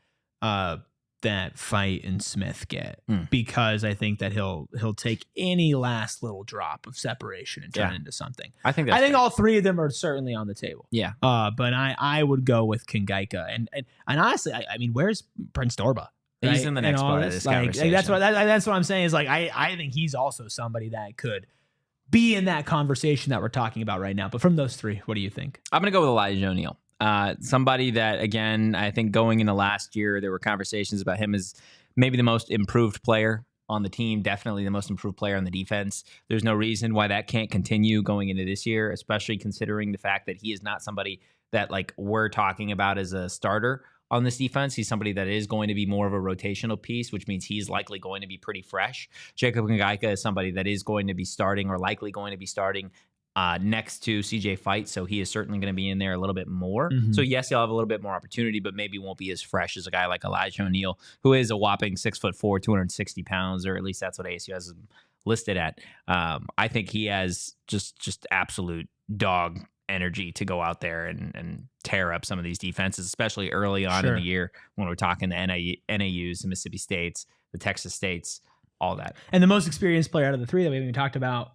that Fite and Smith get, because I think that he'll take any last little drop of separation and turn it into something. I think all three of them are certainly on the table. Yeah. But I would go with Kingaika. And honestly, I mean, where's Prince Dorba? Right? He's in the next part of this conversation. That's what I'm saying is like, I think he's also somebody that could be in that conversation that we're talking about right now. But from those three, what do you think? I'm going to go with Elijah O'Neal. Somebody that, again, I think going into last year, there were conversations about him as maybe the most improved player on the team, definitely the most improved player on the defense. There's no reason why that can't continue going into this year, especially considering the fact that he is not somebody that like we're talking about as a starter on this defense. He's somebody that is going to be more of a rotational piece, which means he's likely going to be pretty fresh. Jacob Kingaika is somebody that is going to be starting or likely going to be starting next to CJ Fite, so he is certainly going to be in there a little bit more. So yes, he'll have a little bit more opportunity, but maybe won't be as fresh as a guy like Elijah O'Neal, who is a whopping 6'4", 260 pounds, or at least that's what ASU has him listed at. I think he has just absolute dog energy to go out there and tear up some of these defenses, especially early on in the year when we're talking the NAUs, the Mississippi States, the Texas States, all that. And the most experienced player out of the three that we haven't even talked about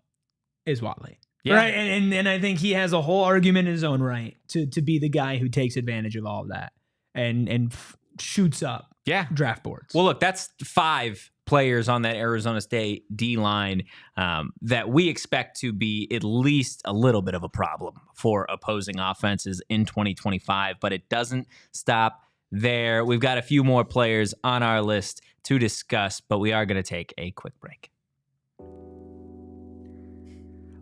is Watley. Yeah. Right. And I think he has a whole argument in his own right to be the guy who takes advantage of all of that and shoots up draft boards. Well, look, that's 5 players on that Arizona State D-line that we expect to be at least a little bit of a problem for opposing offenses in 2025, but it doesn't stop there. We've got a few more players on our list to discuss, but we are going to take a quick break.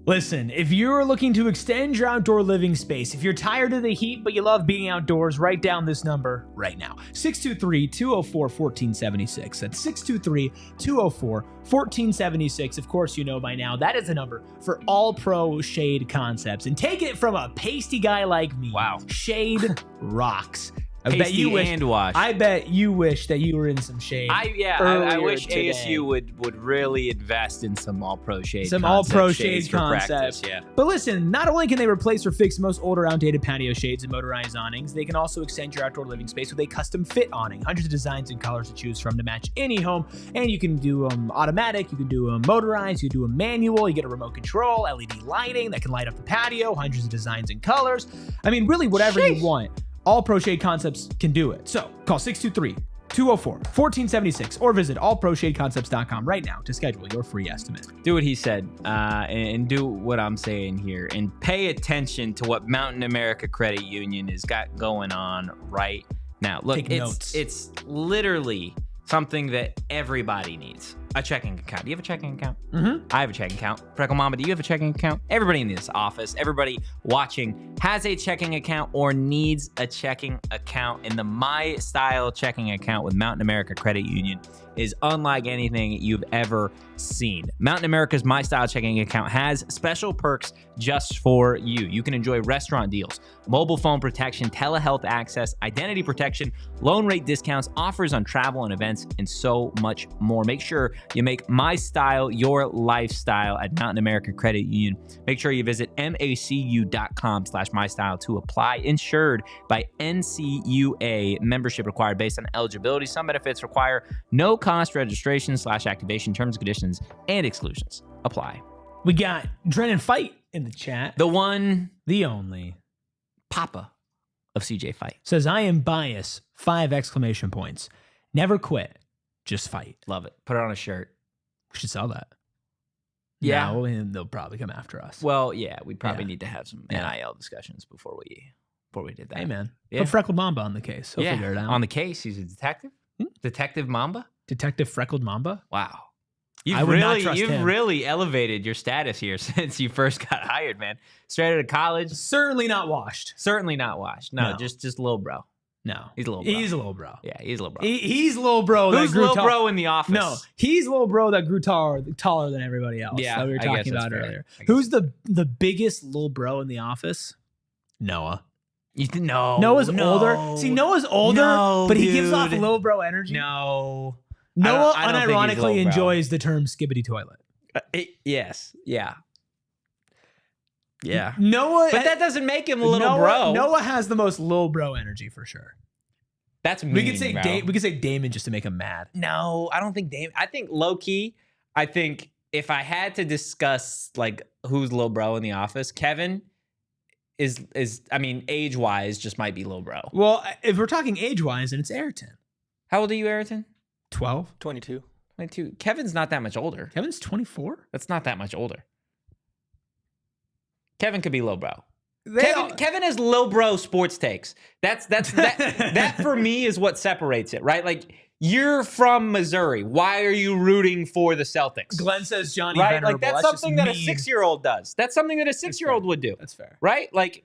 Listen, if you're looking to extend your outdoor living space, if you're tired of the heat but you love being outdoors, write down this number right now. 623-204-1476. That's 623-204-1476. Of course, you know by now, that is the number for All Pro Shade Concepts. And take it from a pasty guy like me. Wow. Shade rocks. I Pasty bet you wish, and wash. I bet you wish that you were in some shade. I wish today. ASU would really invest in some all-pro shade. Some all-pro shade concepts. Yeah. But listen, not only can they replace or fix most older, outdated patio shades and motorized awnings, they can also extend your outdoor living space with a custom fit awning. Hundreds of designs and colors to choose from to match any home. And you can do them automatic, you can do them motorized, you can do them manual, you get a remote control, LED lighting that can light up the patio, hundreds of designs and colors. I mean, really whatever you want. All Pro Shade Concepts can do it. So call 623-204-1476 or visit allproshadeconcepts.com right now to schedule your free estimate. Do what he said and do what I'm saying here and pay attention to what Mountain America Credit Union has got going on right now. Look, it's literally something that everybody needs. A checking account. Do you have a checking account? I have a checking account. Freckle Mama, do you have a checking account? Everybody in this office, everybody watching has a checking account or needs a checking account. And the My Style checking account with Mountain America Credit Union is unlike anything you've ever seen. Mountain America's My Style checking account has special perks just for you. You can enjoy restaurant deals, mobile phone protection, telehealth access, identity protection, loan rate discounts, offers on travel and events, and so much more. Make sure you make My Style your lifestyle at Mountain America Credit Union. Make sure you visit macu.com/mystyle to apply. Insured by NCUA. Membership required based on eligibility. Some benefits require no cost registration/activation. Terms and conditions and exclusions apply. We got Drennan Fite in the chat. The one, the only Papa of CJ Fite. Says, I am biased. 5 exclamation points. Never quit. Just fight. Love it. Put it on a shirt. We should sell that. Yeah. No, and they'll probably come after us. Well, yeah, we'd probably need to have some NIL discussions before we did that. Hey, man. Put Freckled Mamba on the case. He'll figure it out. On the case, he's a detective? Detective Mamba? Detective Freckled Mamba? Wow. You've really elevated your status here since you first got hired, man. Straight out of college. Certainly not washed. No, just little bro. No. He's a little bro. He's a little bro. Yeah, he's a little bro. He's little bro. Who's little bro in the office? No, he's little bro that grew taller than everybody else. Yeah, that we were talking about earlier. Fair. Who's the biggest little bro in the office? Noah. Noah's older. See, Noah's older, but he gives off little bro energy. No. Noah unironically enjoys the term skibbity toilet. Yes. Yeah. Yeah. Noah. But that doesn't make him a little bro. Noah has the most little bro energy for sure. That's mean, we could say bro. we could say Damon just to make him mad. No, I don't think Damon. I think low key. I think if I had to discuss like who's Lil Bro in the office, Kevin is I mean, age wise, just might be Lil Bro. Well, if we're talking age wise, then it's Ayrton. How old are you, Ayrton? 12, 22. 22. Kevin's not that much older. Kevin's 24. That's not that much older. Kevin could be Lil Bro. Kevin has Lil Bro sports takes. That for me is what separates it, right? Like, you're from Missouri. Why are you rooting for the Celtics? Glenn says Johnny right? Venerable. Like, that's something that a 6-year-old does. That's something that a 6-year-old would do. That's fair. Right? Like,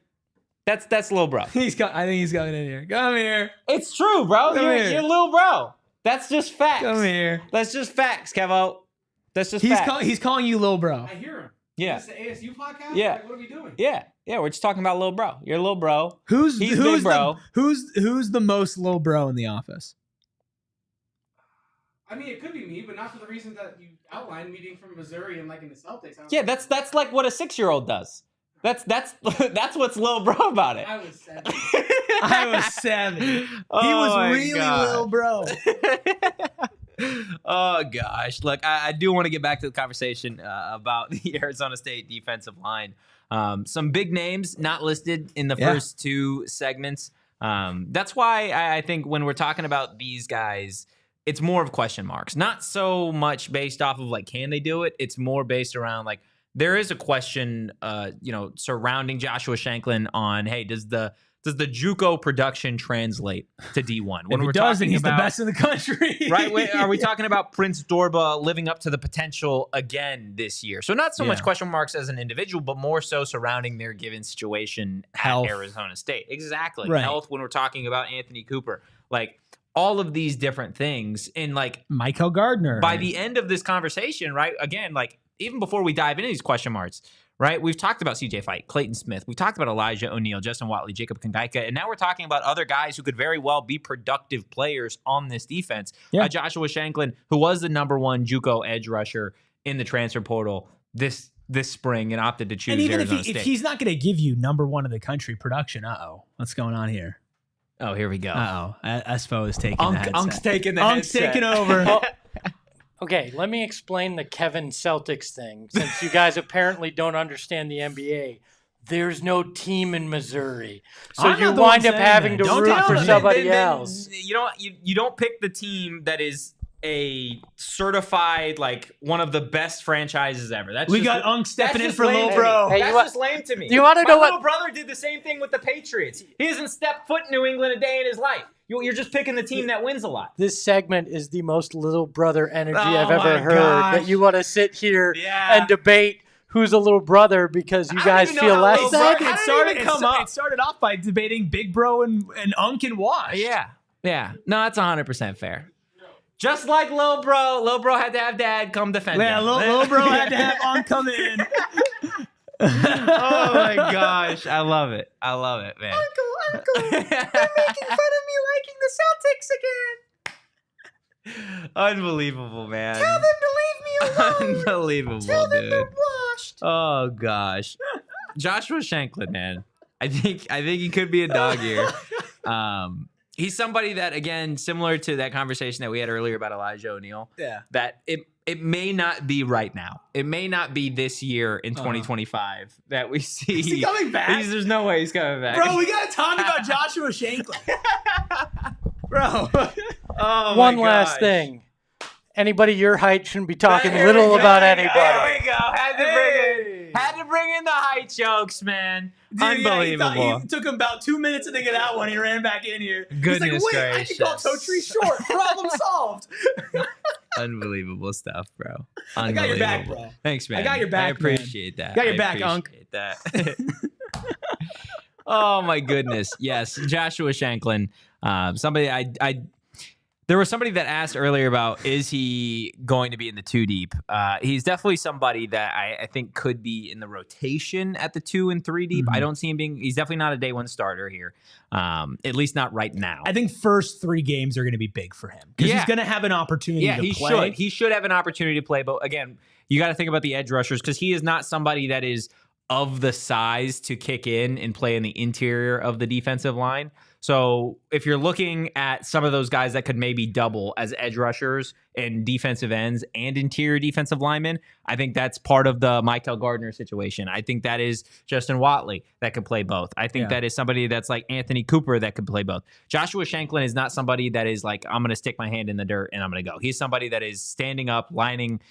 that's Lil Bro. I think he's coming in here. Come here. It's true, bro. You're Lil Bro. That's just facts. Come here. That's just facts, Kevo. That's just facts. He's calling you Lil Bro. I hear him. Yeah. Is this the ASU podcast? Yeah. Like, what are we doing? Yeah. Yeah, we're just talking about Lil Bro. You're Lil Bro. Who's big the, bro. Who's the most Lil Bro in the office? I mean, it could be me, but not for the reason that you outlined, me being from Missouri and liking the Celtics. Yeah, that's like what a 6-year-old does. That's what's Lil Bro about it. I was 7. I was 7. He Oh was my really God. Lil Bro. Oh gosh, look, I do want to get back to the conversation about the Arizona State defensive line. Some big names not listed in the first 2 segments. That's why I think when we're talking about these guys, it's more of question marks. Not so much based off of like, can they do it? It's more based around like, there is a question, surrounding Joshua Shanklin on, hey, does the JUCO production translate to D1? When we're talking he's the best in the country. Right? Are we talking about Prince Dorba living up to the potential again this year? So not so much question marks as an individual, but more so surrounding their given situation at Arizona State. Exactly. Right. Health when we're talking about Anthony Cooper. Like, all of these different things. And like Michael Gardner. By the end of this conversation, right? Again, like even before we dive into these question marks, right? We've talked about CJ Fite, Clayton Smith. We've talked about Elijah O'Neal, Justin Watley, Jacob Kangaika. And now we're talking about other guys who could very well be productive players on this defense. Yeah. Joshua Shanklin, who was the #1 JUCO edge rusher in the transfer portal this spring and opted to choose and even Arizona State. If he's not going to give you #1 in the country production, what's going on here? Oh, here we go. Espo is taking the headset. Unk's taking the Unk's headset. taking over. Well, okay, let me explain the Kevin Celtics thing. Since you guys apparently don't understand the NBA, there's no team in Missouri, so you wind up having to root for somebody else. You don't pick the team that is a certified, like, one of the best franchises ever. We got Unk stepping in for Lil Bro. That's just lame to me. You want to know what? My little brother did the same thing with the Patriots. He hasn't stepped foot in New England a day in his life. You're just picking the team that wins a lot. This segment is the most little brother energy I've ever heard. That you want to sit here and debate who's a little brother because you guys feel less. It started off by debating Big Bro and Unk and Wash. Yeah. No, that's 100% fair. Just like Lil Bro. Lil Bro had to have Dad come defend him. Yeah, Lil Bro had to have Unk come in. Oh my gosh. I love it, man. Uncle, they're making fun of me liking the Celtics again. Unbelievable, man. Tell them to leave me alone. Unbelievable, Tell them dude. they're washed. Oh gosh. Joshua Shanklin, man. I think he could be a dog here. He's somebody that, again, similar to that conversation that we had earlier about Elijah O'Neal, that it may not be right now. It may not be this year in 2025 that we see. Is he coming back? There's no way he's coming back. Bro, we got to talk about Joshua Shanklin. Bro. One last thing. Anybody your height shouldn't be talking little about anybody. There we go. Had to bring in the height jokes, man. Dude, Unbelievable. Yeah, he took him about 2 minutes to think of that one. He ran back in here. Goodness He's like, wait, gracious. I can call Totri short. Problem solved. Unbelievable stuff, bro. I got your back, bro. Thanks, man. I got your back, I appreciate that. Got your back, Unk. That. Oh, my goodness. Yes, Joshua Shanklin. Somebody there was somebody that asked earlier about, is he going to be in the 2 deep? He's definitely somebody that I think could be in the rotation at the 2 and 3 deep. I don't see him he's definitely not a day 1 starter here. At least not right now. I think first 3 games are going to be big for him because he's going to have an opportunity to play. He should have an opportunity to play. But again, you got to think about the edge rushers because he is not somebody that is of the size to kick in and play in the interior of the defensive line. So if you're looking at some of those guys that could maybe double as edge rushers and defensive ends and interior defensive linemen, I think that's part of the Michael Gardner situation. I think that is Justin Watley that could play both. I think that is somebody that's like Anthony Cooper that could play both. Joshua Shanklin is not somebody that is like, I'm going to stick my hand in the dirt and I'm going to go. He's somebody that is standing up, lining,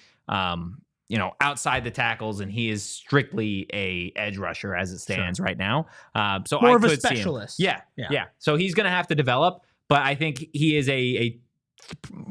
outside the tackles, and he is strictly a edge rusher as it stands right now. So more I of a could specialist. See him. Yeah. So he's going to have to develop, but I think he is a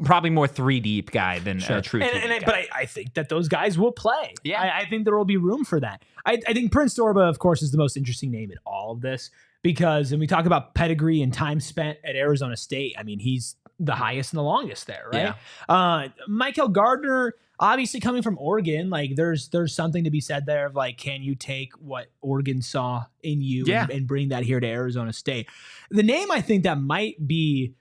probably more 3-deep guy than a true 3-deep guy. But I think that those guys will play. Yeah. I think there will be room for that. I think Prince Dorba, of course, is the most interesting name in all of this because when we talk about pedigree and time spent at Arizona State, I mean, he's the highest and the longest there, right? Yeah. Michael Gardner, obviously coming from Oregon, like there's something to be said there of like, can you take what Oregon saw in you and bring that here to Arizona State? The name I think that might be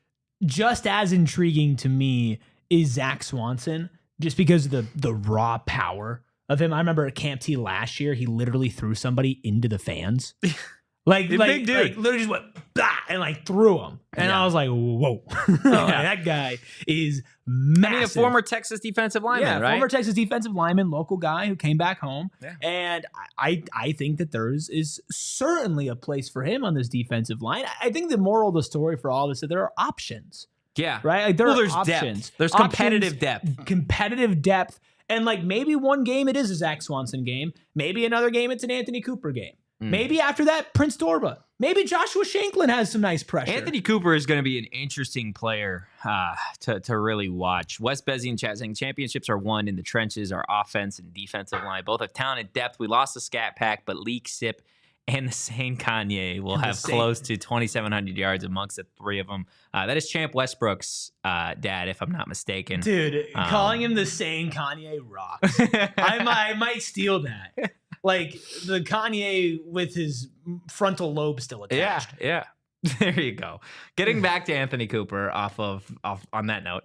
just as intriguing to me is Zach Swanson, just because of the raw power of him. I remember at Camp T last year, he literally threw somebody into the fans. Big dude. Like literally just went bah, and like threw him. And I was like, whoa. That guy is massive. I mean, a former Texas defensive lineman, right? Former Texas defensive lineman, local guy who came back home. Yeah. And I think that there is certainly a place for him on this defensive line. I think the moral of the story for all this is that there are options. Yeah. Right? Like there's options. Depth. There's competitive depth. Competitive depth. And like maybe one game it is a Zach Swanson game. Maybe another game it's an Anthony Cooper game. Maybe after that, Prince Dorba. Maybe Joshua Shanklin has some nice pressure. Anthony Cooper is going to be an interesting player to really watch. Wes Bezzi and Chat saying championships are won in the trenches. Our offense and defensive line both have talent and depth. We lost the Scat Pack, but Leak, Sip, and the Saint Kanye will have close to 2,700 yards amongst the three of them. That is Champ Westbrook's dad, if I'm not mistaken. Dude, calling him the Saint Kanye rocks. I might steal that. Like the Kanye with his frontal lobe still attached. Yeah. There you go. Getting back to Anthony Cooper off on that note,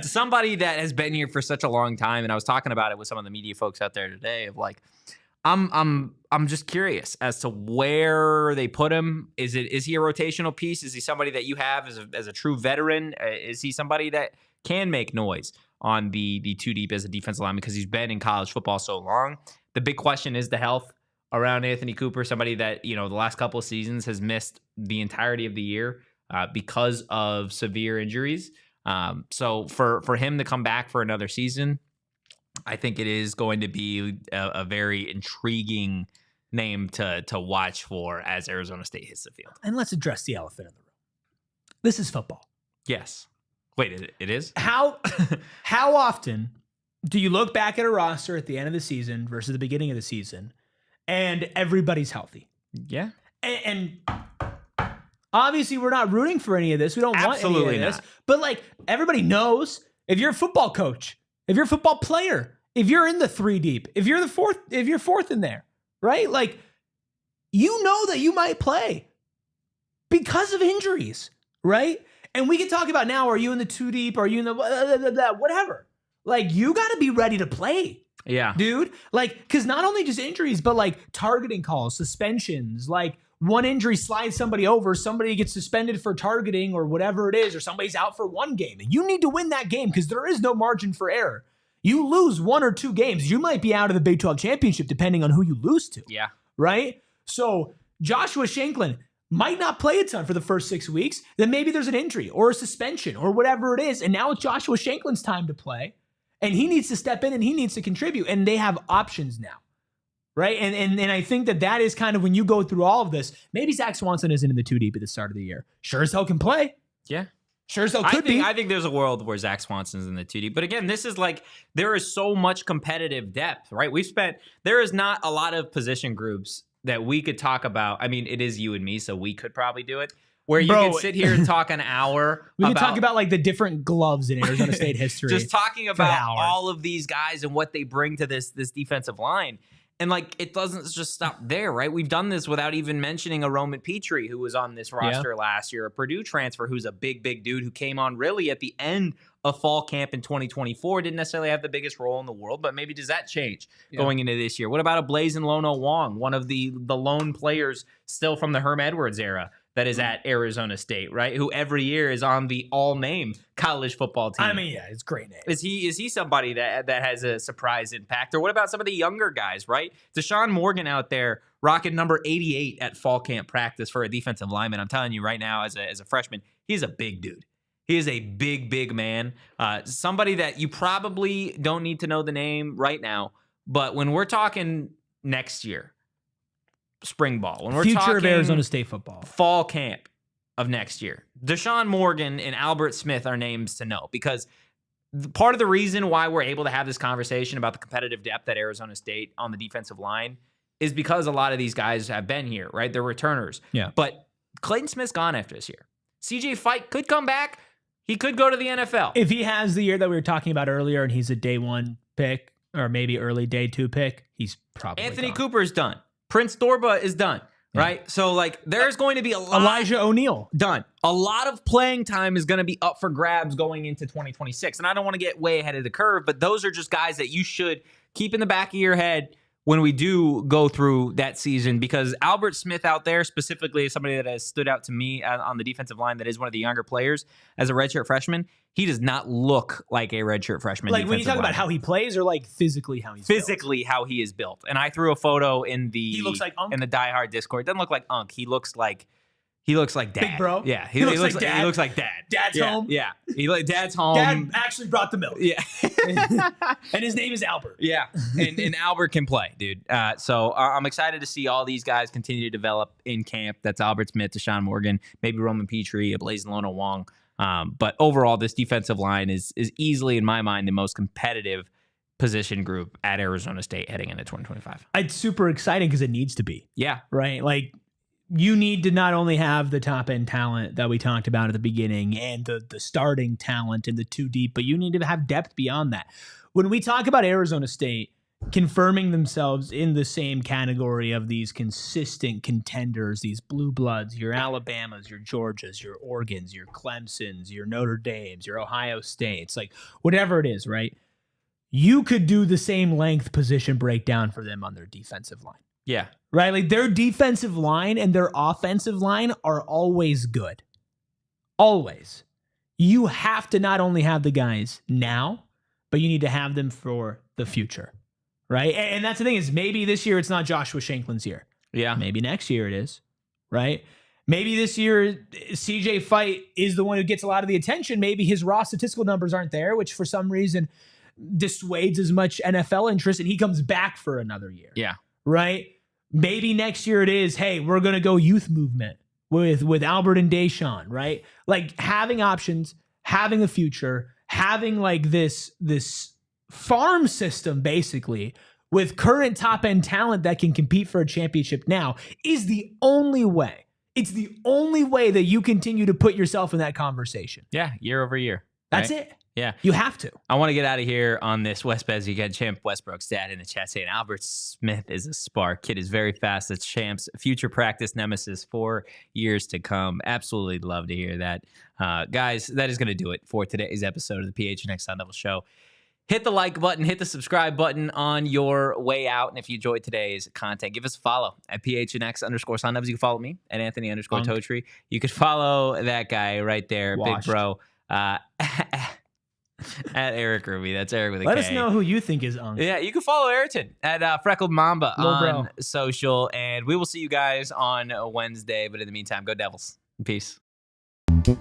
somebody that has been here for such a long time, and I was talking about it with some of the media folks out there today. Of like, I'm just curious as to where they put him. Is he a rotational piece? Is he somebody that you have as a true veteran? Is he somebody that can make noise on the 2 deep as a defensive lineman because he's been in college football so long? The big question is the health around Anthony Cooper, somebody that, the last couple of seasons has missed the entirety of the year because of severe injuries. So for him to come back for another season, I think it is going to be a very intriguing name to watch for as Arizona State hits the field. And let's address the elephant in the room. This is football. Yes. Wait, it is? How often do you look back at a roster at the end of the season versus the beginning of the season and everybody's healthy? Yeah. And obviously we're not rooting for any of this. We don't want any of this. Not. But like everybody knows if you're a football coach, if you're a football player, if you're in the 3 deep, if you're fourth in there, right? Like you know that you might play because of injuries, right? And we can talk about now, are you in the 2 deep? Are you in the whatever? Like, you got to be ready to play. Yeah. Dude. Like, because not only just injuries, but like targeting calls, suspensions, like one injury slides somebody over, somebody gets suspended for targeting or whatever it is, or somebody's out for one game. And you need to win that game because there is no margin for error. You lose 1 or 2 games, you might be out of the Big 12 championship depending on who you lose to. Yeah. Right? So Joshua Shanklin might not play a ton for the first 6 weeks. Then maybe there's an injury or a suspension or whatever it is. And now it's Joshua Shanklin's time to play. And he needs to step in and he needs to contribute. And they have options now. Right? And I think that is kind of when you go through all of this, maybe Zach Swanson isn't in the 2 deep at the start of the year. Sure as hell can play. Yeah. Sure as hell could be. I think there's a world where Zach Swanson's in the 2 deep. But again, this is like, there is so much competitive depth, right? There is not a lot of position groups that we could talk about. I mean, it is you and me, so we could probably do it. Where you can sit here and talk an hour. We can talk about like the different gloves in Arizona State history. Just talking about all of these guys and what they bring to this defensive line. And like, it doesn't just stop there, right? We've done this without even mentioning a Roman Petrie who was on this roster last year, a Purdue transfer who's a big dude who came on really at the end of fall camp in 2024. Didn't necessarily have the biggest role in the world, but maybe does that change going into this year? What about a Blazin' Lono Wong, one of the lone players still from the Herm Edwards era that is at Arizona State, right? Who every year is on the all-name college football team. I mean, yeah, it's a great name. Is he somebody that has a surprise impact? Or what about some of the younger guys, right? Deshaun Morgan out there rocking number 88 at fall camp practice for a defensive lineman. I'm telling you right now, as a freshman, he's a big dude. He is a big man. Somebody that you probably don't need to know the name right now, but when we're talking next year, spring ball, when we're future talking of Arizona State football, fall camp of next year, Deshaun Morgan and Albert Smith are names to know, because part of the reason why we're able to have this conversation about the competitive depth at Arizona State on the defensive line is because a lot of these guys have been here, right? They're returners. Yeah. But Clayton Smith's gone after this year. CJ Fite could come back. He could go to the NFL. If he has the year that we were talking about earlier and he's a day 1 pick or maybe early day 2 pick, he's probably Anthony gone. Cooper is done. Prince Dorba is done, right? So, like, there's going to be a lot. Elijah O'Neal. Done. A lot of playing time is going to be up for grabs going into 2026. And I don't want to get way ahead of the curve, but those are just guys that you should keep in the back of your head when we do go through that season, because Albert Smith out there specifically is somebody that has stood out to me on the defensive line that is one of the younger players as a redshirt freshman. He does not look like a redshirt freshman. Like when you talk about how he plays, or like physically how he's physically built? How he is built. And I threw a photo in the he looks like Unk. In the Die Hard Discord. Doesn't look like Unk. He looks like dad. Big bro. Yeah, he looks like dad. He looks like dad. Dad's home. Yeah, dad's home. Dad actually brought the milk. Yeah, and his name is Albert. Yeah, and Albert can play, dude. So I'm excited to see all these guys continue to develop in camp. That's Albert Smith, Deshaun Morgan, maybe Roman Petrie, a Blazin' Lono Wong. But overall, this defensive line is easily, in my mind, the most competitive position group at Arizona State heading into 2025. It's super exciting because it needs to be. Yeah. Right? Like, you need to not only have the top-end talent that we talked about at the beginning and the starting talent and the 2 deep, but you need to have depth beyond that. When we talk about Arizona State confirming themselves in the same category of these consistent contenders, these blue bloods, your Alabamas, your Georgias, your Oregons, your Clemsons, your Notre Dames, your Ohio States, like whatever it is, right? You could do the same length position breakdown for them on their defensive line. Yeah. Right? Like their defensive line and their offensive line are always good. Always. You have to not only have the guys now, but you need to have them for the future. Right? And that's the thing, is maybe this year it's not Joshua Shanklin's year. Yeah. Maybe next year it is. Right? Maybe this year CJ Fite is the one who gets a lot of the attention. Maybe his raw statistical numbers aren't there, which for some reason dissuades as much NFL interest, and he comes back for another year. Yeah. Right? Maybe next year it is, hey, we're going to go youth movement with Albert and Deshaun, right? Like having options, having a future, having like this farm system basically with current top-end talent that can compete for a championship now is the only way. It's the only way that you continue to put yourself in that conversation. Yeah, year over year. That's right? it. Yeah. You have to. I want to get out of here on this West Bez. You got Champ Westbrook's dad in the chat saying Albert Smith is a spark. Kid is very fast. That's Champ's future practice nemesis for years to come. Absolutely love to hear that. Guys, that is going to do it for today's episode of the PHNX Sun Devils Show. Hit the like button, hit the subscribe button on your way out. And if you enjoyed today's content, give us a follow at PHNX_Sun Devils. You can follow me at Anthony_Totri. You could follow that guy right there, Washed. Big bro. At Erik Ruby. That's Erik with a K. Let us know who you think is Unk. Yeah, you can follow Ayrton at Freckled Mamba on social. And we will see you guys on Wednesday. But in the meantime, go Devils. Peace. We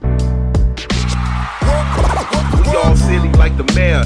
all silly like the mayor.